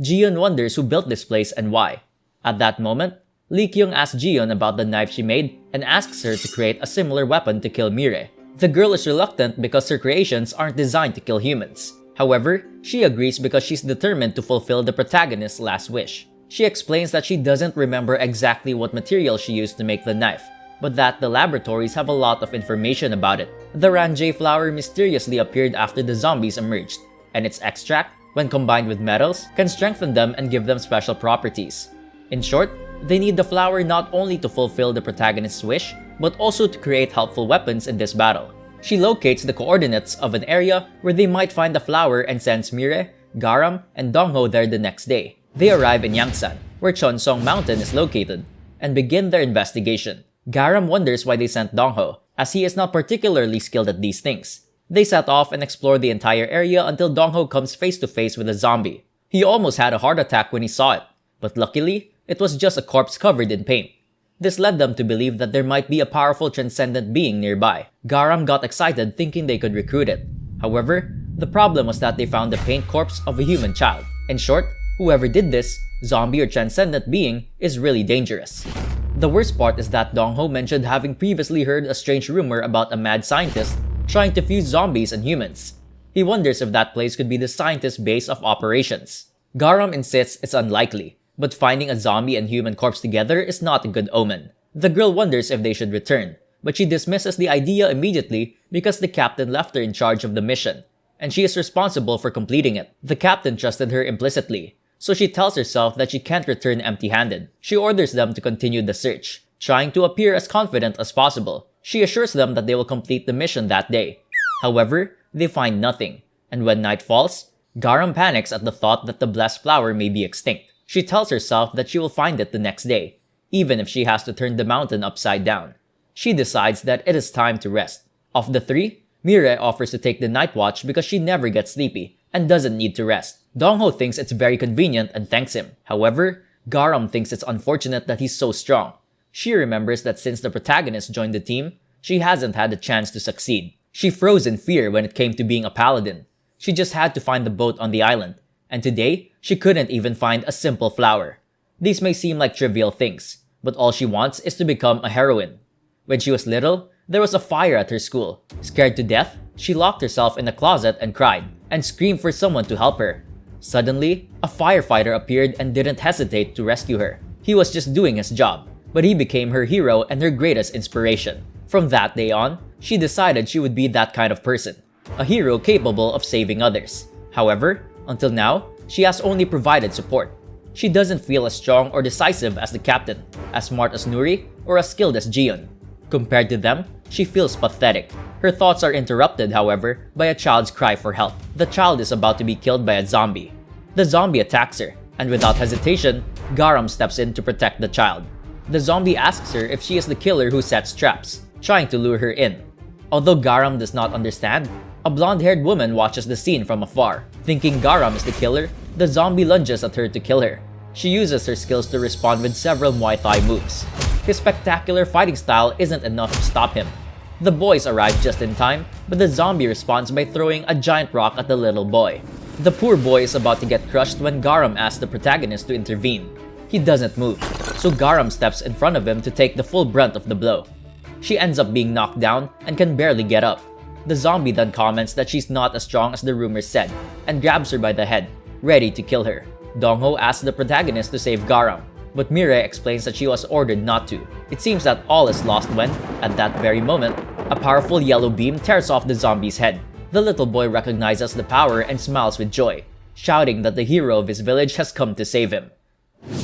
Jiyeon wonders who built this place and why. At that moment, Lee Kyung asks Jiyeon about the knife she made and asks her to create a similar weapon to kill Mire. The girl is reluctant because her creations aren't designed to kill humans. However, she agrees because she's determined to fulfill the protagonist's last wish. She explains that she doesn't remember exactly what material she used to make the knife, but that the laboratories have a lot of information about it. The Ranjay flower mysteriously appeared after the zombies emerged, and its extract, when combined with metals, can strengthen them and give them special properties. In short, they need the flower not only to fulfill the protagonist's wish, but also to create helpful weapons in this battle. She locates the coordinates of an area where they might find the flower and sends Mire, Garam, and Dongho there the next day. They arrive in Yangsan, where Chonsong Mountain is located, and begin their investigation. Garam wonders why they sent Dongho, as he is not particularly skilled at these things. They set off and explore the entire area until Dongho comes face to face with a zombie. He almost had a heart attack when he saw it, but luckily, it was just a corpse covered in paint. This led them to believe that there might be a powerful transcendent being nearby. Garam got excited thinking they could recruit it. However, the problem was that they found the paint corpse of a human child. In short, whoever did this, zombie or transcendent being, is really dangerous. The worst part is that Dongho mentioned having previously heard a strange rumor about a mad scientist trying to fuse zombies and humans. He wonders if that place could be the scientist's base of operations. Garam insists it's unlikely, but finding a zombie and human corpse together is not a good omen. The girl wonders if they should return, but she dismisses the idea immediately because the captain left her in charge of the mission, and she is responsible for completing it. The captain trusted her implicitly, so she tells herself that she can't return empty-handed. She orders them to continue the search, trying to appear as confident as possible. She assures them that they will complete the mission that day. However, they find nothing, and when night falls, Garam panics at the thought that the blessed flower may be extinct. She tells herself that she will find it the next day, even if she has to turn the mountain upside down. she decides that it is time to rest. Of the three, Mire offers to take the night watch because she never gets sleepy and doesn't need to rest. Dongho thinks it's very convenient and thanks him. However, Garam thinks it's unfortunate that he's so strong. She remembers that since the protagonist joined the team, she hasn't had the chance to succeed. She froze in fear when it came to being a paladin. She just had to find the boat on the island, and today, she couldn't even find a simple flower. These may seem like trivial things, but all she wants is to become a heroine. When she was little, there was a fire at her school. Scared to death, she locked herself in a closet and cried, and screamed for someone to help her. Suddenly, a firefighter appeared and didn't hesitate to rescue her. He was just doing his job, but he became her hero and her greatest inspiration. From that day on, she decided she would be that kind of person, a hero capable of saving others. However, until now, she has only provided support. She doesn't feel as strong or decisive as the captain, as smart as Nuri, or as skilled as Jiyeon. Compared to them, she feels pathetic. Her thoughts are interrupted, however, by a child's cry for help. The child is about to be killed by a zombie. The zombie attacks her, and without hesitation, Garam steps in to protect the child. The zombie asks her if she is the killer who sets traps, trying to lure her in. Although Garam does not understand, a blonde-haired woman watches the scene from afar. Thinking Garam is the killer, the zombie lunges at her to kill her. She uses her skills to respond with several Muay Thai moves. His spectacular fighting style isn't enough to stop him. The boys arrive just in time, but the zombie responds by throwing a giant rock at the little boy. The poor boy is about to get crushed when Garam asks the protagonist to intervene. He doesn't move, so Garam steps in front of him to take the full brunt of the blow. She ends up being knocked down and can barely get up. The zombie then comments that she's not as strong as the rumors said, and grabs her by the head, ready to kill her. Dongho asks the protagonist to save Garam, but Mire explains that she was ordered not to. It seems that all is lost when, at that very moment, a powerful yellow beam tears off the zombie's head. The little boy recognizes the power and smiles with joy, shouting that the hero of his village has come to save him.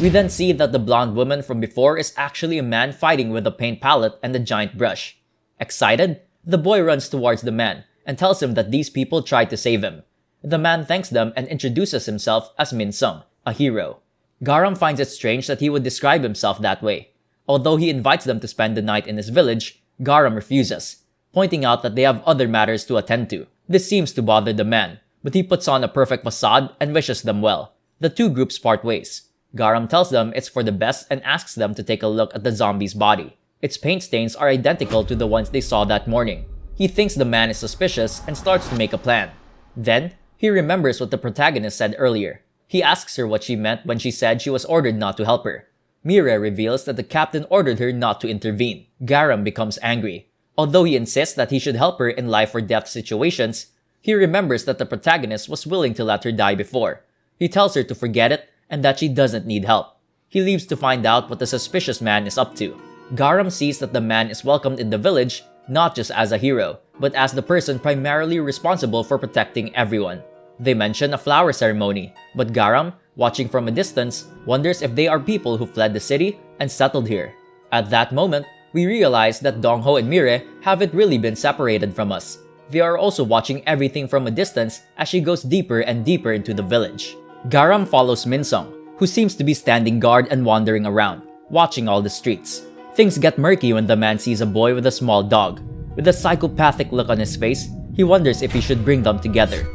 We then see that the blonde woman from before is actually a man fighting with a paint palette and a giant brush. Excited, the boy runs towards the man and tells him that these people tried to save him. The man thanks them and introduces himself as Min Sung, a hero. Garam finds it strange that he would describe himself that way. Although he invites them to spend the night in his village, Garam refuses, pointing out that they have other matters to attend to. This seems to bother the man, but he puts on a perfect facade and wishes them well. The two groups part ways. Garam tells them it's for the best and asks them to take a look at the zombie's body. Its paint stains are identical to the ones they saw that morning. He thinks the man is suspicious and starts to make a plan. Then, he remembers what the protagonist said earlier. He asks her what she meant when she said she was ordered not to help her. Mire reveals that the captain ordered her not to intervene. Garam becomes angry. Although he insists that he should help her in life or death situations, he remembers that the protagonist was willing to let her die before. He tells her to forget it and that she doesn't need help. He leaves to find out what the suspicious man is up to. Garam sees that the man is welcomed in the village not just as a hero, but as the person primarily responsible for protecting everyone. They mention a flower ceremony, but Garam, watching from a distance, wonders if they are people who fled the city and settled here. At that moment, we realize that Dongho and Mire haven't really been separated from us. They are also watching everything from a distance as she goes deeper and deeper into the village. Garam follows Min Sung, who seems to be standing guard and wandering around, watching all the streets. Things get murky when the man sees a boy with a small dog. With a psychopathic look on his face, he wonders if he should bring them together.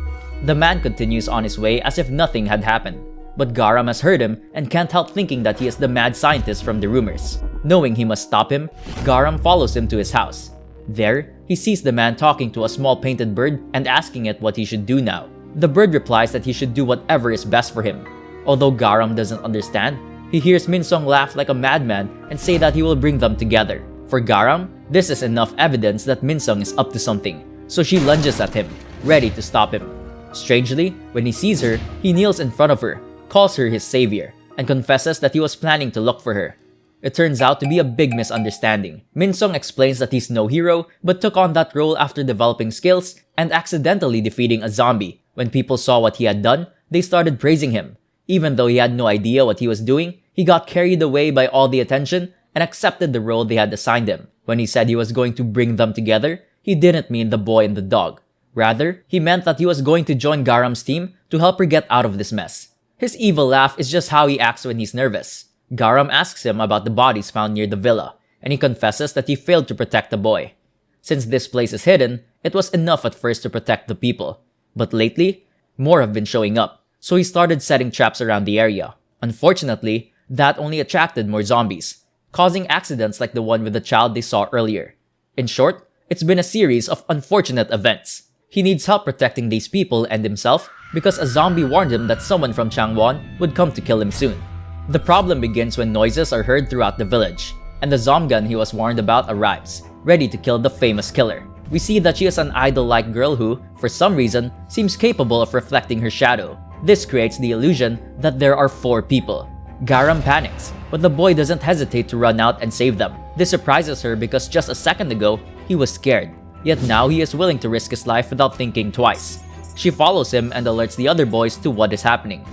The man continues on his way as if nothing had happened, but Garam has heard him and can't help thinking that he is the mad scientist from the rumors. Knowing he must stop him, Garam follows him to his house. There, he sees the man talking to a small painted bird and asking it what he should do now. The bird replies that he should do whatever is best for him. Although Garam doesn't understand, he hears Min Sung laugh like a madman and say that he will bring them together. For Garam, this is enough evidence that Min Sung is up to something, so she lunges at him, ready to stop him. Strangely, when he sees her, he kneels in front of her, calls her his savior, and confesses that he was planning to look for her. It turns out to be a big misunderstanding. Min Sung explains that he's no hero, but took on that role after developing skills and accidentally defeating a zombie. When people saw what he had done, they started praising him. Even though he had no idea what he was doing, he got carried away by all the attention and accepted the role they had assigned him. When he said he was going to bring them together, he didn't mean the boy and the dog. Rather, he meant that he was going to join Garam's team to help her get out of this mess. His evil laugh is just how he acts when he's nervous. Garam asks him about the bodies found near the villa, and he confesses that he failed to protect the boy. Since this place is hidden, it was enough at first to protect the people. But lately, more have been showing up, so he started setting traps around the area. Unfortunately, that only attracted more zombies, causing accidents like the one with the child they saw earlier. In short, it's been a series of unfortunate events. He needs help protecting these people and himself because a zombie warned him that someone from Changwon would come to kill him soon. The problem begins when noises are heard throughout the village, and the ZOMGAN he was warned about arrives, ready to kill the famous killer. We see that she is an idol-like girl who, for some reason, seems capable of reflecting her shadow. This creates the illusion that there are 4 people. Garam panics, but the boy doesn't hesitate to run out and save them. This surprises her because just a second ago, he was scared. Yet now he is willing to risk his life without thinking twice. She follows him and alerts the other boys to what is happening.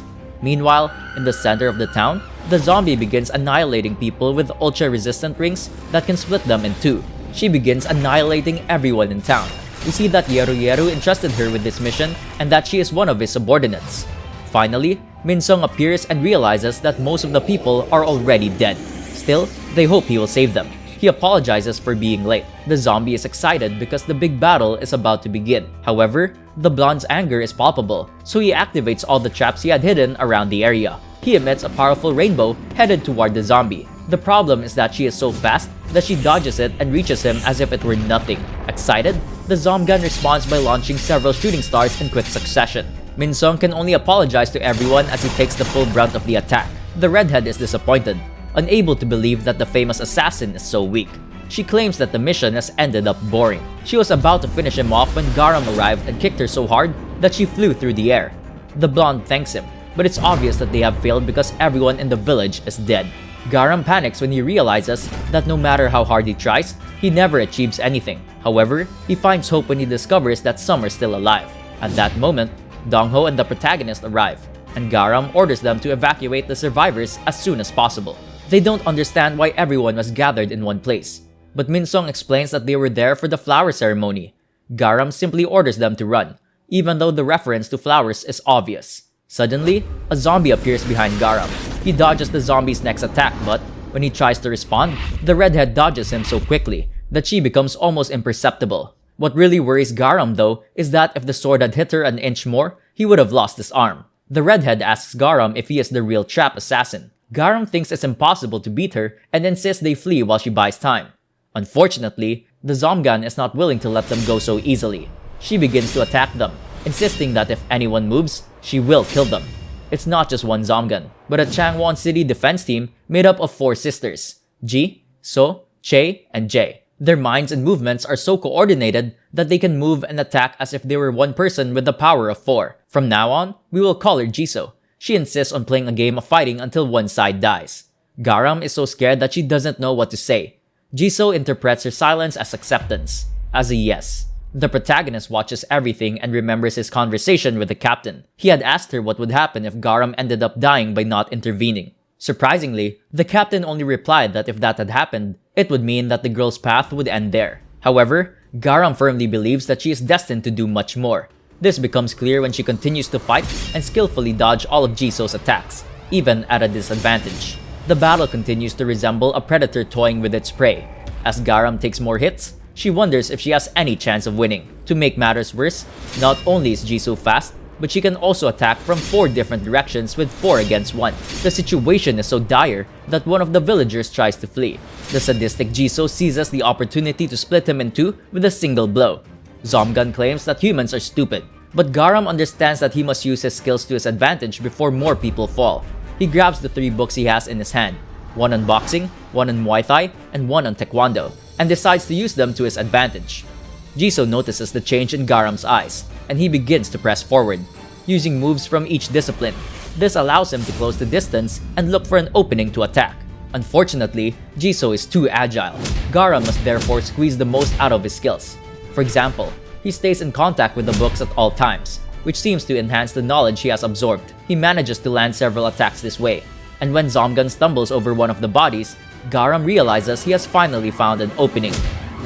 Meanwhile, in the center of the town, the zombie begins annihilating people with ultra-resistant rings that can split them in 2. She begins annihilating everyone in town. We see that Yeru Yeru entrusted her with this mission and that she is one of his subordinates. Finally, Minsung appears and realizes that most of the people are already dead. Still, they hope he will save them. He apologizes for being late. The zombie is excited because the big battle is about to begin. However, the blonde's anger is palpable, so he activates all the traps he had hidden around the area. He emits a powerful rainbow headed toward the zombie. The problem is that she is so fast that she dodges it and reaches him as if it were nothing. Excited, the ZOMGAN responds by launching several shooting stars in quick succession. Minsung can only apologize to everyone as he takes the full brunt of the attack. The redhead is disappointed, unable to believe that the famous assassin is so weak. She claims that the mission has ended up boring. She was about to finish him off when Garam arrived and kicked her so hard that she flew through the air. The blonde thanks him, but it's obvious that they have failed because everyone in the village is dead. Garam panics when he realizes that no matter how hard he tries, he never achieves anything. However, he finds hope when he discovers that some are still alive. At that moment, Dongho and the protagonist arrive, and Garam orders them to evacuate the survivors as soon as possible. They don't understand why everyone was gathered in one place, but Minsung explains that they were there for the flower ceremony. Garam simply orders them to run, even though the reference to flowers is obvious. Suddenly, a zombie appears behind Garam. He dodges the zombie's next attack, but when he tries to respond, the redhead dodges him so quickly that she becomes almost imperceptible. What really worries Garam though is that if the sword had hit her an inch more, he would have lost his arm. The redhead asks Garam if he is the real trap assassin. Garam thinks it's impossible to beat her and insists they flee while she buys time. Unfortunately, the ZOMGAN is not willing to let them go so easily. She begins to attack them, insisting that if anyone moves, she will kill them. It's not just one ZOMGAN, but a Changwon City defense team made up of 4 sisters, Ji, So, Che, and Jae. Their minds and movements are so coordinated that they can move and attack as if they were one person with the power of 4. From now on, we will call her Jisoo. She insists on playing a game of fighting until one side dies. Garam is so scared that she doesn't know what to say. Jisoo interprets her silence as acceptance, as a yes. The protagonist watches everything and remembers his conversation with the captain. He had asked her what would happen if Garam ended up dying by not intervening. Surprisingly, the captain only replied that if that had happened, it would mean that the girl's path would end there. However, Garam firmly believes that she is destined to do much more. This becomes clear when she continues to fight and skillfully dodge all of Jisoo's attacks, even at a disadvantage. The battle continues to resemble a predator toying with its prey. As Garam takes more hits, she wonders if she has any chance of winning. To make matters worse, not only is Jisoo fast, but she can also attack from 4 different directions with 4 against 1. The situation is so dire that one of the villagers tries to flee. The sadistic Jisoo seizes the opportunity to split him in 2 with a single blow. ZOMGAN claims that humans are stupid, but Garam understands that he must use his skills to his advantage before more people fall. He grabs the 3 books he has in his hand, one on boxing, one on Muay Thai, and one on Taekwondo, and decides to use them to his advantage. Jisoo notices the change in Garam's eyes, and he begins to press forward, using moves from each discipline. This allows him to close the distance and look for an opening to attack. Unfortunately, Jisoo is too agile. Garam must therefore squeeze the most out of his skills. For example, he stays in contact with the books at all times, which seems to enhance the knowledge he has absorbed. He manages to land several attacks this way, and when ZOMGAN stumbles over one of the bodies, Garam realizes he has finally found an opening.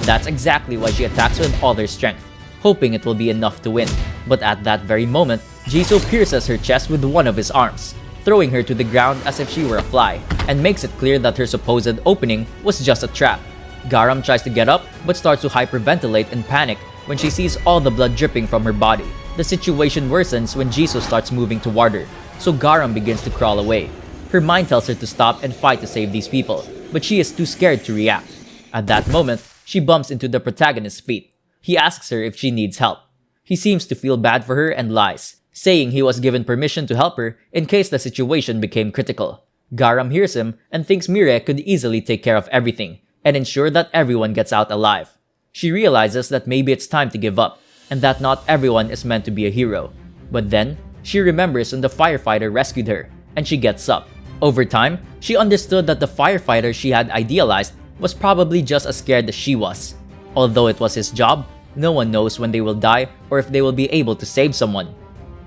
That's exactly why she attacks with all her strength, hoping it will be enough to win. But at that very moment, Jisoo pierces her chest with one of his arms, throwing her to the ground as if she were a fly, and makes it clear that her supposed opening was just a trap. Garam tries to get up but starts to hyperventilate in panic when she sees all the blood dripping from her body. The situation worsens when Jisoo starts moving toward her, so Garam begins to crawl away. Her mind tells her to stop and fight to save these people, but she is too scared to react. At that moment, she bumps into the protagonist's feet. He asks her if she needs help. He seems to feel bad for her and lies, saying he was given permission to help her in case the situation became critical. Garam hears him and thinks Mire could easily take care of everything and ensure that everyone gets out alive. She realizes that maybe it's time to give up, and that not everyone is meant to be a hero. But then, she remembers when the firefighter rescued her, and she gets up. Over time, she understood that the firefighter she had idealized was probably just as scared as she was. Although it was his job, no one knows when they will die or if they will be able to save someone.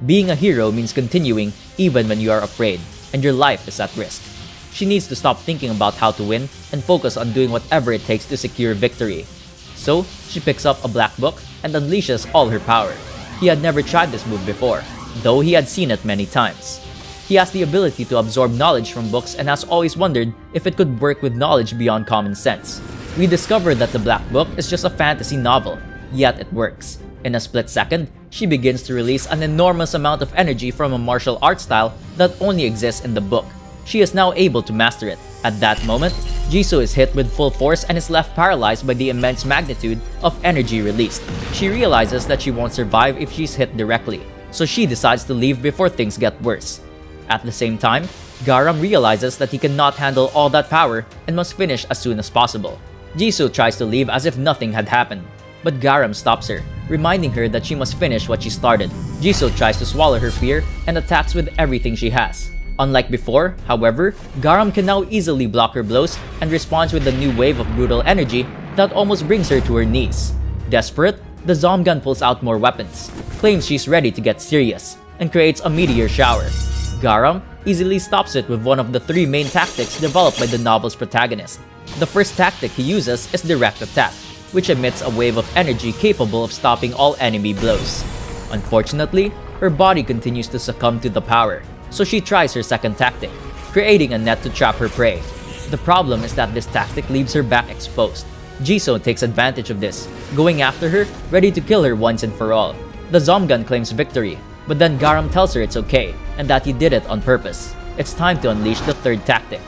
Being a hero means continuing even when you are afraid, and your life is at risk. She needs to stop thinking about how to win and focus on doing whatever it takes to secure victory. So, she picks up a black book and unleashes all her power. He had never tried this move before, though he had seen it many times. He has the ability to absorb knowledge from books and has always wondered if it could work with knowledge beyond common sense. We discover that the Black Book is just a fantasy novel, yet it works. In a split second, she begins to release an enormous amount of energy from a martial art style that only exists in the book. She is now able to master it. At that moment, Jisoo is hit with full force and is left paralyzed by the immense magnitude of energy released. She realizes that she won't survive if she's hit directly, so she decides to leave before things get worse. At the same time, Garam realizes that he cannot handle all that power and must finish as soon as possible. Jisoo tries to leave as if nothing had happened, but Garam stops her, reminding her that she must finish what she started. Jisoo tries to swallow her fear and attacks with everything she has. Unlike before, however, Garam can now easily block her blows and responds with a new wave of brutal energy that almost brings her to her knees. Desperate, the ZOMGAN pulls out more weapons, claims she's ready to get serious, and creates a meteor shower. Garam easily stops it with one of the three main tactics developed by the novel's protagonist. The first tactic he uses is direct attack, which emits a wave of energy capable of stopping all enemy blows. Unfortunately, her body continues to succumb to the power, so she tries her second tactic, creating a net to trap her prey. The problem is that this tactic leaves her back exposed. Jisoo takes advantage of this, going after her, ready to kill her once and for all. The ZOMGAN claims victory, but then Garam tells her it's okay, and that he did it on purpose. It's time to unleash the third tactic.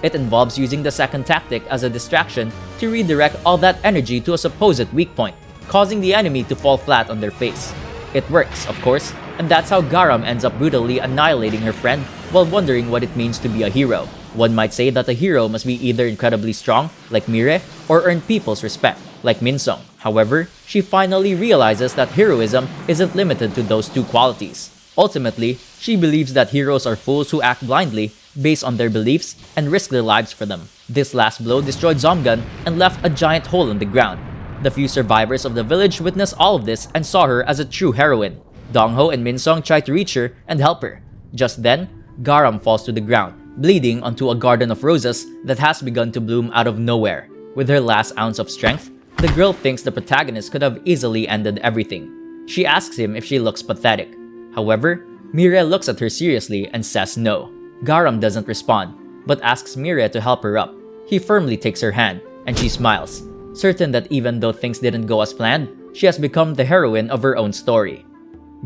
It involves using the second tactic as a distraction to redirect all that energy to a supposed weak point, causing the enemy to fall flat on their face. It works, of course, and that's how Garam ends up brutally annihilating her friend while wondering what it means to be a hero. One might say that a hero must be either incredibly strong, like Mire, or earn people's respect, like Minsung. However, she finally realizes that heroism isn't limited to those two qualities. Ultimately, she believes that heroes are fools who act blindly based on their beliefs and risk their lives for them. This last blow destroyed ZOMGAN and left a giant hole in the ground. The few survivors of the village witnessed all of this and saw her as a true heroine. Dongho and Minsung try to reach her and help her. Just then, Garam falls to the ground, bleeding onto a garden of roses that has begun to bloom out of nowhere. With her last ounce of strength, the girl thinks the protagonist could have easily ended everything. She asks him if she looks pathetic. However, Mire looks at her seriously and says no. Garam doesn't respond, but asks Mire to help her up. He firmly takes her hand, and she smiles, certain that even though things didn't go as planned, she has become the heroine of her own story.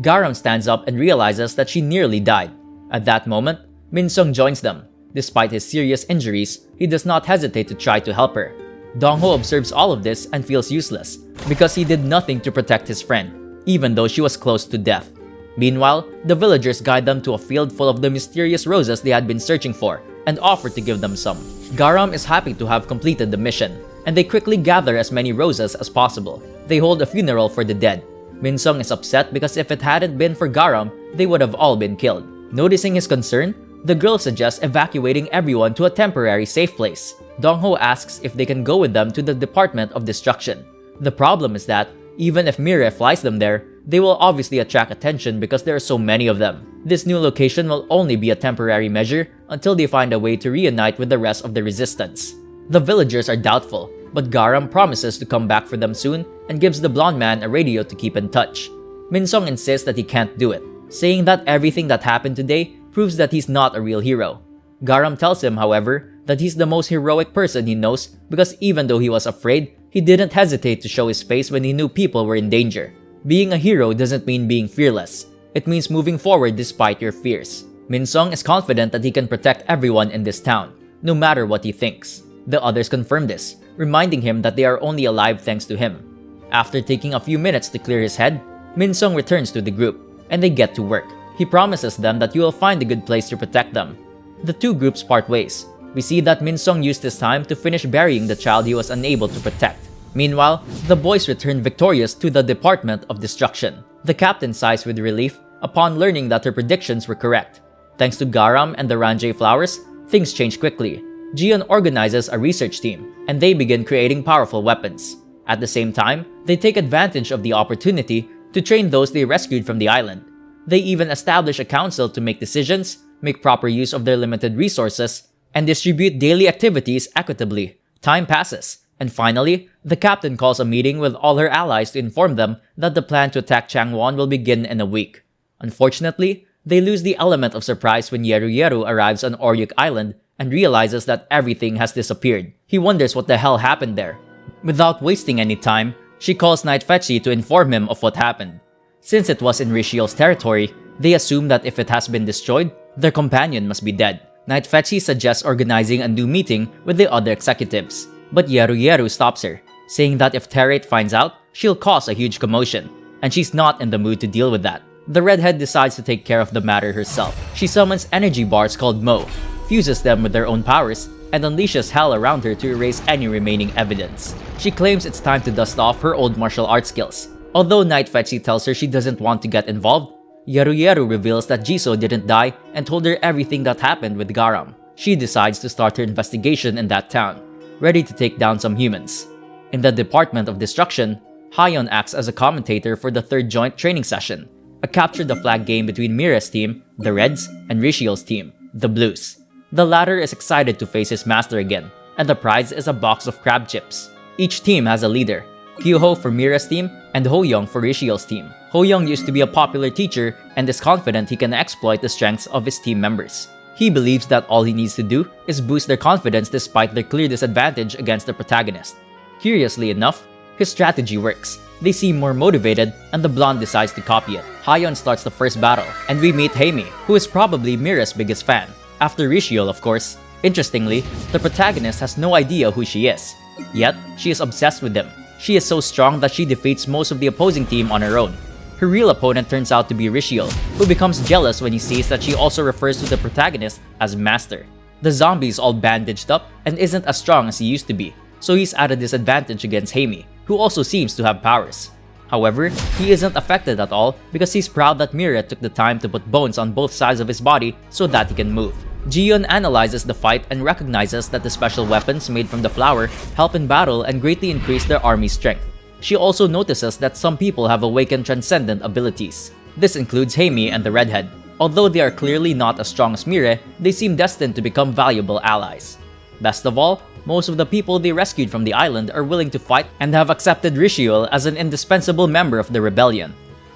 Garam stands up and realizes that she nearly died. At that moment, Minsung joins them. Despite his serious injuries, he does not hesitate to try to help her. Dongho observes all of this and feels useless, because he did nothing to protect his friend, even though she was close to death. Meanwhile, the villagers guide them to a field full of the mysterious roses they had been searching for, and offer to give them some. Garam is happy to have completed the mission, and they quickly gather as many roses as possible. They hold a funeral for the dead. Minsung is upset because if it hadn't been for Garam, they would have all been killed. Noticing his concern, the girl suggests evacuating everyone to a temporary safe place. Dongho asks if they can go with them to the Department of Destruction. The problem is that, even if Mire flies them there, they will obviously attract attention because there are so many of them. This new location will only be a temporary measure until they find a way to reunite with the rest of the resistance. The villagers are doubtful, but Garam promises to come back for them soon and gives the blonde man a radio to keep in touch. Minsung insists that he can't do it, saying that everything that happened today proves that he's not a real hero. Garam tells him, however, that he's the most heroic person he knows because even though he was afraid, he didn't hesitate to show his face when he knew people were in danger. Being a hero doesn't mean being fearless. It means moving forward despite your fears. Min-sung is confident that he can protect everyone in this town, no matter what he thinks. The others confirm this, reminding him that they are only alive thanks to him. After taking a few minutes to clear his head, Min-sung returns to the group, and they get to work. He promises them that he will find a good place to protect them. The two groups part ways. We see that Min-sung used his time to finish burying the child he was unable to protect. Meanwhile, the boys return victorious to the Department of Destruction. The captain sighs with relief upon learning that her predictions were correct. Thanks to Garam and the Ranjay flowers, things change quickly. Jiyeon organizes a research team, and they begin creating powerful weapons. At the same time, they take advantage of the opportunity to train those they rescued from the island. They even establish a council to make decisions, make proper use of their limited resources, and distribute daily activities equitably. Time passes, and finally, the captain calls a meeting with all her allies to inform them that the plan to attack Changwon will begin in a week. Unfortunately, they lose the element of surprise when Yeru Yeru arrives on Oryuk Island and realizes that everything has disappeared. He wonders what the hell happened there. Without wasting any time, she calls Night Fetchy to inform him of what happened. Since it was in Rishiel's territory, they assume that if it has been destroyed, their companion must be dead. Night Fetchy suggests organizing a new meeting with the other executives, but Yeru Yeru stops her, saying that if Terate finds out, she'll cause a huge commotion, and she's not in the mood to deal with that. The redhead decides to take care of the matter herself. She summons energy bars called Mo, fuses them with their own powers, and unleashes hell around her to erase any remaining evidence. She claims it's time to dust off her old martial arts skills. Although Night Fetchy tells her she doesn't want to get involved, Yeru Yeru reveals that Jisoo didn't die and told her everything that happened with Garam. She decides to start her investigation in that town, ready to take down some humans. In the Department of Destruction, Hayeon acts as a commentator for the third joint training session, a capture the flag game between Mira's team, the Reds, and Rishiel's team, the Blues. The latter is excited to face his master again, and the prize is a box of crab chips. Each team has a leader, Kyuho for Mira's team and Ho-young for Rishiel's team. Ho-young used to be a popular teacher and is confident he can exploit the strengths of his team members. He believes that all he needs to do is boost their confidence despite their clear disadvantage against the protagonist. Curiously enough, his strategy works. They seem more motivated, and the blonde decides to copy it. Hayeon starts the first battle, and we meet Haemi, who is probably Mira's biggest fan. After Rishiel, of course. Interestingly, the protagonist has no idea who she is. Yet, she is obsessed with him. She is so strong that she defeats most of the opposing team on her own. Her real opponent turns out to be Rishiel, who becomes jealous when he sees that she also refers to the protagonist as Master. The zombie is all bandaged up and isn't as strong as he used to be, so he's at a disadvantage against Haemi, who also seems to have powers. However, he isn't affected at all because he's proud that Mira took the time to put bones on both sides of his body so that he can move. Jiyeon analyzes the fight and recognizes that the special weapons made from the flower help in battle and greatly increase their army's strength. She also notices that some people have awakened transcendent abilities. This includes Haemi and the redhead. Although they are clearly not as strong as Mire, they seem destined to become valuable allies. Best of all, most of the people they rescued from the island are willing to fight and have accepted Rishiel as an indispensable member of the rebellion.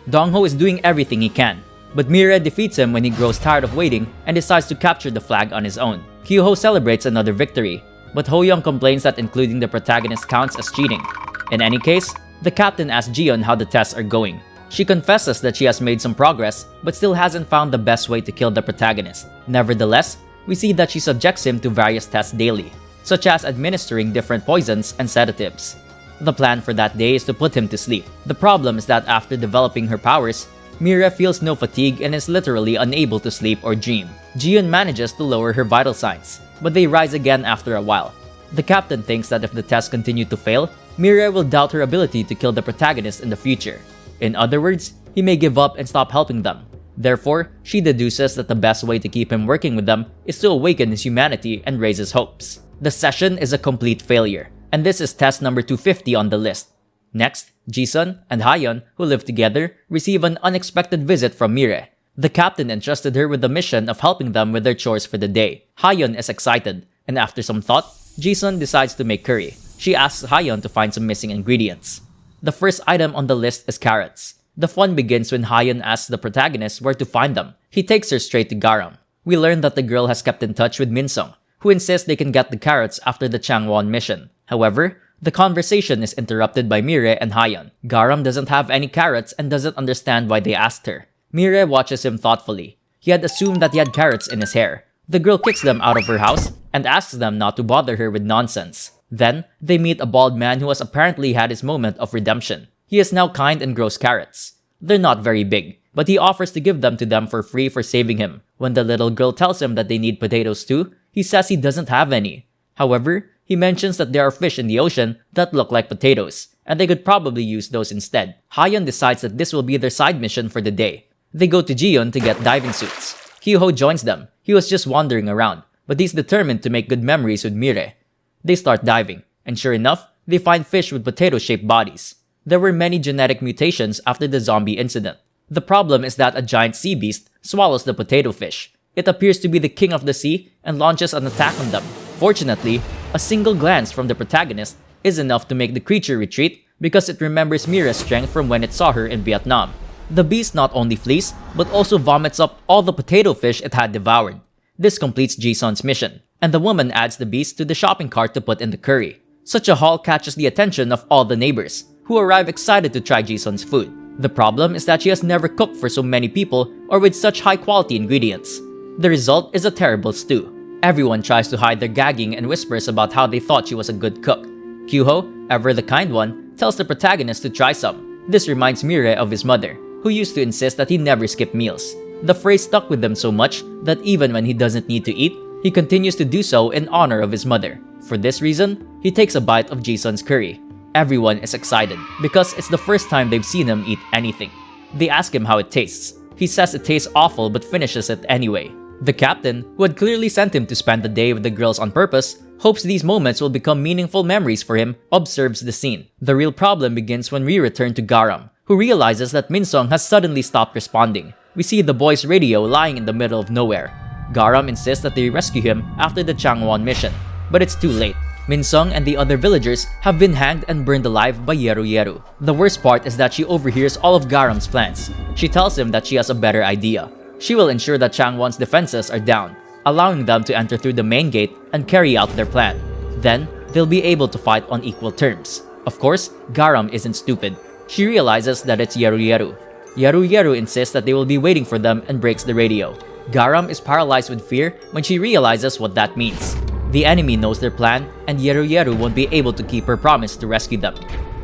Dongho is doing everything he can, but Mire defeats him when he grows tired of waiting and decides to capture the flag on his own. Kyuho celebrates another victory, but Ho-young complains that including the protagonist counts as cheating. In any case, the captain asks Jiyeon how the tests are going. She confesses that she has made some progress, but still hasn't found the best way to kill the protagonist. Nevertheless, we see that she subjects him to various tests daily, such as administering different poisons and sedatives. The plan for that day is to put him to sleep. The problem is that after developing her powers, Mira feels no fatigue and is literally unable to sleep or dream. Jiyeon manages to lower her vital signs, but they rise again after a while. The captain thinks that if the tests continue to fail, Mira will doubt her ability to kill the protagonist in the future. In other words, he may give up and stop helping them. Therefore, she deduces that the best way to keep him working with them is to awaken his humanity and raise his hopes. The session is a complete failure, and this is test number 250 on the list. Next, Jisun and Hayeon, who live together, receive an unexpected visit from Mire. The captain entrusted her with the mission of helping them with their chores for the day. Hayeon is excited, and after some thought, Jisun decides to make curry. She asks Hayeon to find some missing ingredients. The first item on the list is carrots. The fun begins when Hayeon asks the protagonist where to find them. He takes her straight to Garam. We learn that the girl has kept in touch with Min-sung, who insists they can get the carrots after the Changwon mission. However, the conversation is interrupted by Mire and Hayeon. Garam doesn't have any carrots and doesn't understand why they asked her. Mire watches him thoughtfully. He had assumed that he had carrots in his hair. The girl kicks them out of her house and asks them not to bother her with nonsense. Then, they meet a bald man who has apparently had his moment of redemption. He is now kind and grows carrots. They're not very big, but he offers to give them to them for free for saving him. When the little girl tells him that they need potatoes too, he says he doesn't have any. However, he mentions that there are fish in the ocean that look like potatoes, and they could probably use those instead. Hayeon decides that this will be their side mission for the day. They go to Jiyeon to get diving suits. Kyuho joins them. He was just wandering around, but he's determined to make good memories with Mire. They start diving, and sure enough, they find fish with potato-shaped bodies. There were many genetic mutations after the zombie incident. The problem is that a giant sea beast swallows the potato fish. It appears to be the king of the sea and launches an attack on them. Fortunately, a single glance from the protagonist is enough to make the creature retreat because it remembers Mire's strength from when it saw her in Vietnam. The beast not only flees, but also vomits up all the potato fish it had devoured. This completes Jison's mission, and the woman adds the beast to the shopping cart to put in the curry. Such a haul catches the attention of all the neighbors, who arrive excited to try Jison's food. The problem is that she has never cooked for so many people or with such high-quality ingredients. The result is a terrible stew. Everyone tries to hide their gagging and whispers about how they thought she was a good cook. Kyuho, ever the kind one, tells the protagonist to try some. This reminds Mire of his mother, who used to insist that he never skip meals. The phrase stuck with him so much that even when he doesn't need to eat, he continues to do so in honor of his mother. For this reason, he takes a bite of Jison's curry. Everyone is excited because it's the first time they've seen him eat anything. They ask him how it tastes. He says it tastes awful but finishes it anyway. The captain, who had clearly sent him to spend the day with the girls on purpose, hopes these moments will become meaningful memories for him, observes the scene. The real problem begins when we return to Garam, who realizes that Minsung has suddenly stopped responding. We see the boy's radio lying in the middle of nowhere. Garam insists that they rescue him after the Changwon mission, but it's too late. Minsung and the other villagers have been hanged and burned alive by Yeru Yeru. The worst part is that she overhears all of Garam's plans. She tells him that she has a better idea. She will ensure that Changwon's defenses are down, allowing them to enter through the main gate and carry out their plan. Then, they'll be able to fight on equal terms. Of course, Garam isn't stupid. She realizes that it's Yeru Yeru. Yeru Yeru insists that they will be waiting for them and breaks the radio. Garam is paralyzed with fear when she realizes what that means. The enemy knows their plan, and Yeru Yeru won't be able to keep her promise to rescue them.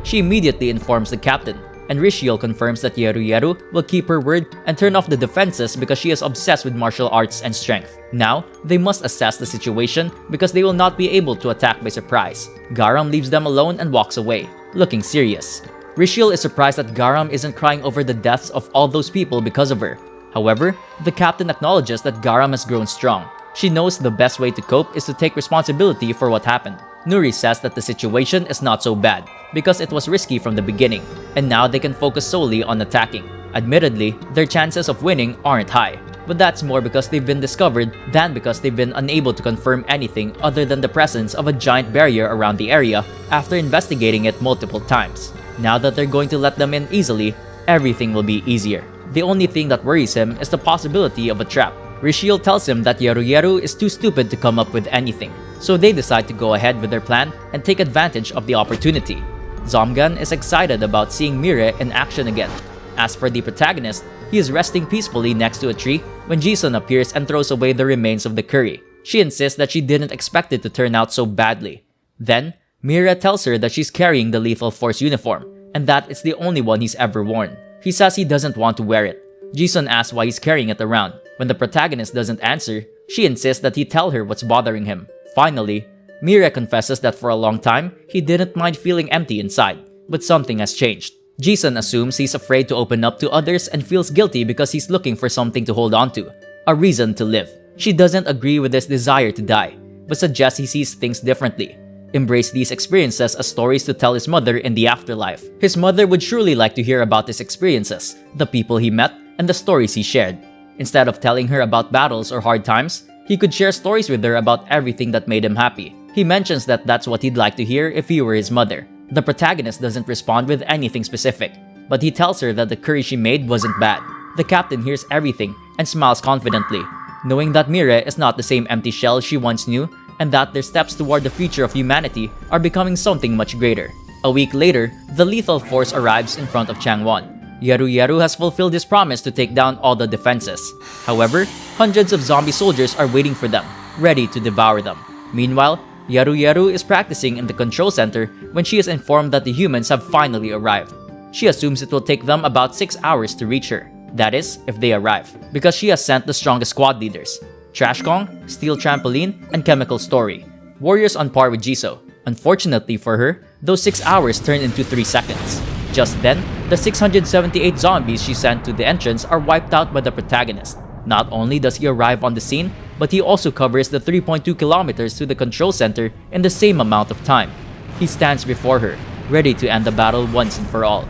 She immediately informs the captain, and Rishiel confirms that Yeru Yeru will keep her word and turn off the defenses because she is obsessed with martial arts and strength. Now, they must assess the situation because they will not be able to attack by surprise. Garam leaves them alone and walks away, looking serious. Rishiel is surprised that Garam isn't crying over the deaths of all those people because of her. However, the captain acknowledges that Garam has grown strong. She knows the best way to cope is to take responsibility for what happened. Nuri says that the situation is not so bad because it was risky from the beginning, and now they can focus solely on attacking. Admittedly, their chances of winning aren't high, but that's more because they've been discovered than because they've been unable to confirm anything other than the presence of a giant barrier around the area after investigating it multiple times. Now that they're going to let them in easily, everything will be easier. The only thing that worries him is the possibility of a trap. Rishiel tells him that Yeru Yeru is too stupid to come up with anything, so they decide to go ahead with their plan and take advantage of the opportunity. ZOMGAN is excited about seeing Mire in action again. As for the protagonist, he is resting peacefully next to a tree when Jison appears and throws away the remains of the curry. She insists that she didn't expect it to turn out so badly. Then, Mire tells her that she's carrying the Lethal Force uniform, and that it's the only one he's ever worn. He says he doesn't want to wear it. Jison asks why he's carrying it around. When the protagonist doesn't answer, she insists that he tell her what's bothering him. Finally, Mire confesses that for a long time, he didn't mind feeling empty inside, but something has changed. Jison assumes he's afraid to open up to others and feels guilty because he's looking for something to hold on to, a reason to live. She doesn't agree with his desire to die, but suggests he sees things differently. Embrace these experiences as stories to tell his mother in the afterlife. His mother would surely like to hear about his experiences, the people he met, and the stories he shared. Instead of telling her about battles or hard times, he could share stories with her about everything that made him happy. He mentions that that's what he'd like to hear if he were his mother. The protagonist doesn't respond with anything specific, but he tells her that the curry she made wasn't bad. The captain hears everything and smiles confidently. Knowing that Mire is not the same empty shell she once knew, and that their steps toward the future of humanity are becoming something much greater. A week later, the lethal force arrives in front of Changwon. Yeru Yeru has fulfilled his promise to take down all the defenses. However, hundreds of zombie soldiers are waiting for them, ready to devour them. Meanwhile, Yeru Yeru is practicing in the control center when she is informed that the humans have finally arrived. She assumes it will take them about 6 hours to reach her. That is, if they arrive, because she has sent the strongest squad leaders: Trash Kong, Steel Trampoline, and Chemical Story, warriors on par with Jisoo. Unfortunately for her, those 6 hours turn into 3 seconds. Just then, the 678 zombies she sent to the entrance are wiped out by the protagonist. Not only does he arrive on the scene, but he also covers the 3.2 kilometers to the control center in the same amount of time. He stands before her, ready to end the battle once and for all.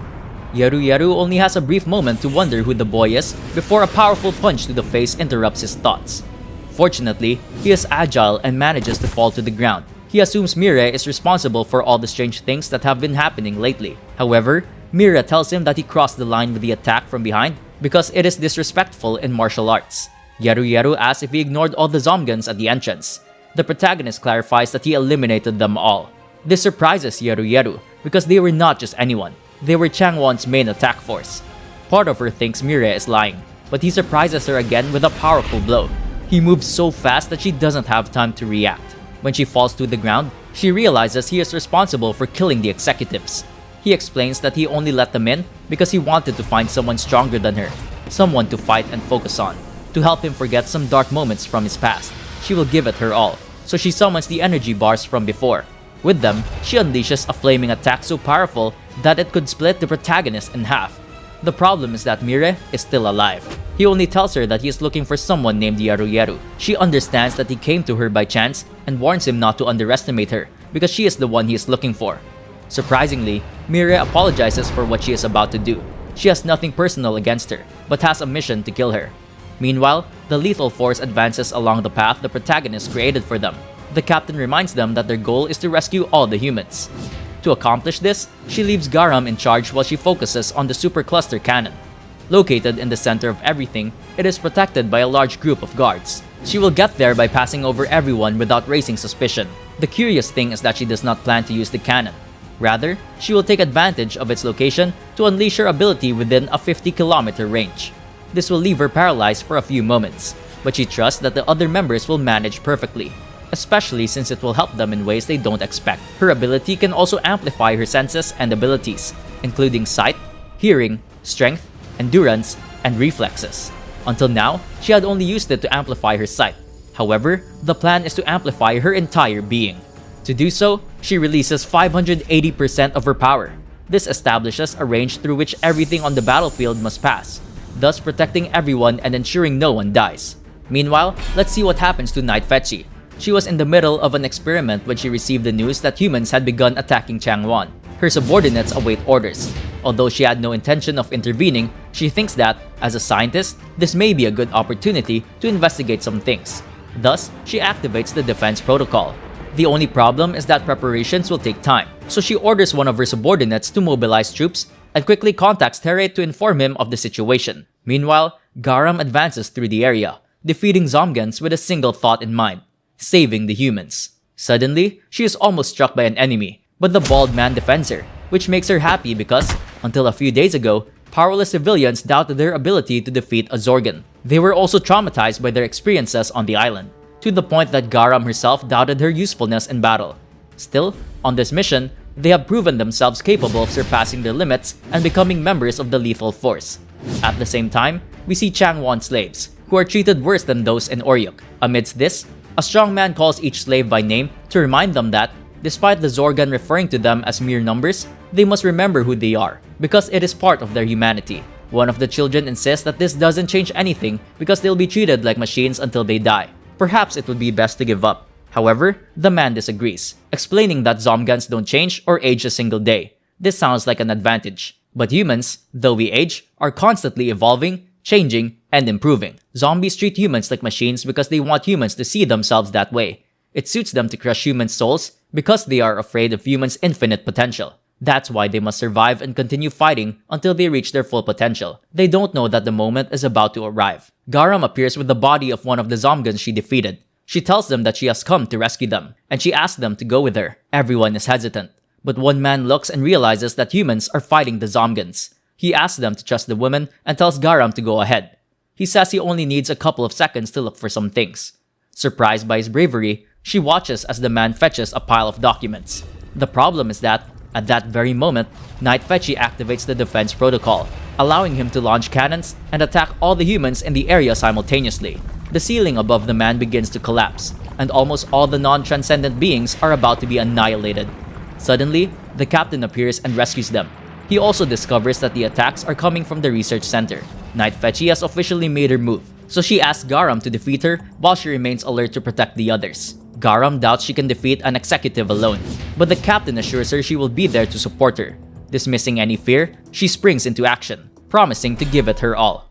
Yeru Yeru only has a brief moment to wonder who the boy is before a powerful punch to the face interrupts his thoughts. Fortunately, he is agile and manages to fall to the ground. He assumes Mire is responsible for all the strange things that have been happening lately. However, Mire tells him that he crossed the line with the attack from behind because it is disrespectful in martial arts. Yeru Yeru asks if he ignored all the ZOMGANs at the entrance. The protagonist clarifies that he eliminated them all. This surprises Yeru Yeru because they were not just anyone. They were Changwon's main attack force. Part of her thinks Mire is lying, but he surprises her again with a powerful blow. He moves so fast that she doesn't have time to react. When she falls to the ground, she realizes he is responsible for killing the executives. He explains that he only let them in because he wanted to find someone stronger than her, someone to fight and focus on, to help him forget some dark moments from his past. She will give it her all, so she summons the energy bars from before. With them, she unleashes a flaming attack so powerful that it could split the protagonist in half. The problem is that Mire is still alive. He only tells her that he is looking for someone named Yeru Yeru. She understands that he came to her by chance and warns him not to underestimate her because she is the one he is looking for. Surprisingly, Mire apologizes for what she is about to do. She has nothing personal against her, but has a mission to kill her. Meanwhile, the lethal force advances along the path the protagonist created for them. The captain reminds them that their goal is to rescue all the humans. To accomplish this, she leaves Garam in charge while she focuses on the supercluster cannon. Located in the center of everything, it is protected by a large group of guards. She will get there by passing over everyone without raising suspicion. The curious thing is that she does not plan to use the cannon. Rather, she will take advantage of its location to unleash her ability within a 50-kilometer range. This will leave her paralyzed for a few moments, but she trusts that the other members will manage perfectly, especially since it will help them in ways they don't expect. Her ability can also amplify her senses and abilities, including sight, hearing, strength, endurance, and reflexes. Until now, she had only used it to amplify her sight. However, the plan is to amplify her entire being. To do so, she releases 580% of her power. This establishes a range through which everything on the battlefield must pass, thus protecting everyone and ensuring no one dies. Meanwhile, let's see what happens to Night Fetchy. She was in the middle of an experiment when she received the news that humans had begun attacking Changwon. Her subordinates await orders. Although she had no intention of intervening, she thinks that, as a scientist, this may be a good opportunity to investigate some things. Thus, she activates the defense protocol. The only problem is that preparations will take time, so she orders one of her subordinates to mobilize troops and quickly contacts Tere to inform him of the situation. Meanwhile, Garam advances through the area, defeating ZOMGANs with a single thought in mind: saving the humans. Suddenly, she is almost struck by an enemy, but the bald man defends her, which makes her happy because, until a few days ago, powerless civilians doubted their ability to defeat a ZORGAN. They were also traumatized by their experiences on the island, to the point that Garam herself doubted her usefulness in battle. Still, on this mission, they have proven themselves capable of surpassing their limits and becoming members of the lethal force. At the same time, we see Changwon slaves, who are treated worse than those in Oryok. Amidst this, a strong man calls each slave by name to remind them that, despite the ZORGAN referring to them as mere numbers, they must remember who they are, because it is part of their humanity. One of the children insists that this doesn't change anything because they'll be treated like machines until they die. Perhaps it would be best to give up. However, the man disagrees, explaining that ZOMGANs don't change or age a single day. This sounds like an advantage. But humans, though we age, are constantly evolving, changing, and improving. Zombies treat humans like machines because they want humans to see themselves that way. It suits them to crush humans' souls because they are afraid of humans' infinite potential. That's why they must survive and continue fighting until they reach their full potential. They don't know that the moment is about to arrive. Garam appears with the body of one of the ZOMGANs she defeated. She tells them that she has come to rescue them, and she asks them to go with her. Everyone is hesitant, but one man looks and realizes that humans are fighting the ZOMGANs. He asks them to trust the woman and tells Garam to go ahead. He says he only needs a couple of seconds to look for some things. Surprised by his bravery, she watches as the man fetches a pile of documents. The problem is that, at that very moment, Night Fetchy activates the defense protocol, allowing him to launch cannons and attack all the humans in the area simultaneously. The ceiling above the man begins to collapse, and almost all the non-transcendent beings are about to be annihilated. Suddenly, the captain appears and rescues them. He also discovers that the attacks are coming from the research center. Night Fetchy has officially made her move, so she asks Garam to defeat her while she remains alert to protect the others. Garam doubts she can defeat an executive alone, but the captain assures her she will be there to support her. Dismissing any fear, she springs into action, promising to give it her all.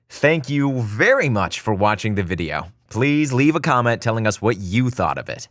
Thank you very much for watching the video. Please leave a comment telling us what you thought of it.